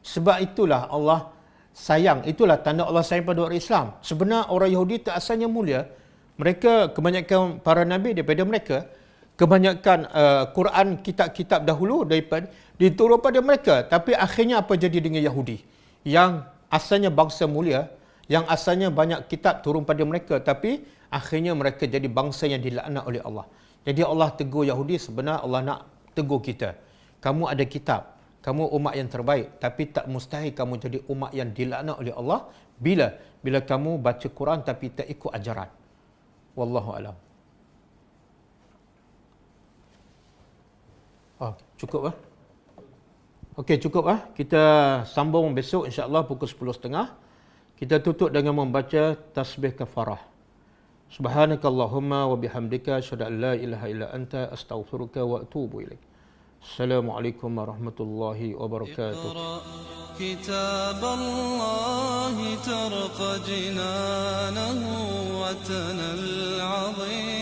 Sebab itulah Allah sayang. Itulah tanda Allah sayang pada orang Islam. Sebenarnya orang Yahudi itu asalnya mulia. Mereka, kebanyakan para Nabi daripada mereka, kebanyakan Quran, kitab-kitab dahulu daripada diturun pada mereka. Tapi akhirnya apa jadi dengan Yahudi? Yang asalnya bangsa mulia, yang asalnya banyak kitab turun pada mereka. Tapi akhirnya mereka jadi bangsa yang dilaknat oleh Allah. Jadi Allah tegur Yahudi, sebenarnya Allah nak tegur kita. Kamu ada kitab. Kamu umat yang terbaik, tapi tak mustahil kamu jadi umat yang dilaknat oleh Allah bila kamu baca Quran tapi tak ikut ajaran. Wallahu a'lam. Cukup ah? Okey, cukup ah. Kita sambung besok insya-Allah pukul 10.30. Kita tutup dengan membaca tasbih kafarah. Subhanakallahumma wa bihamdika asyhadu an la ilaha illa anta astaghfiruka wa atubu ilaik. Assalamualaikum warahmatullahi wabarakatuh. كتاب الله ترق جنانه وتنى العظيم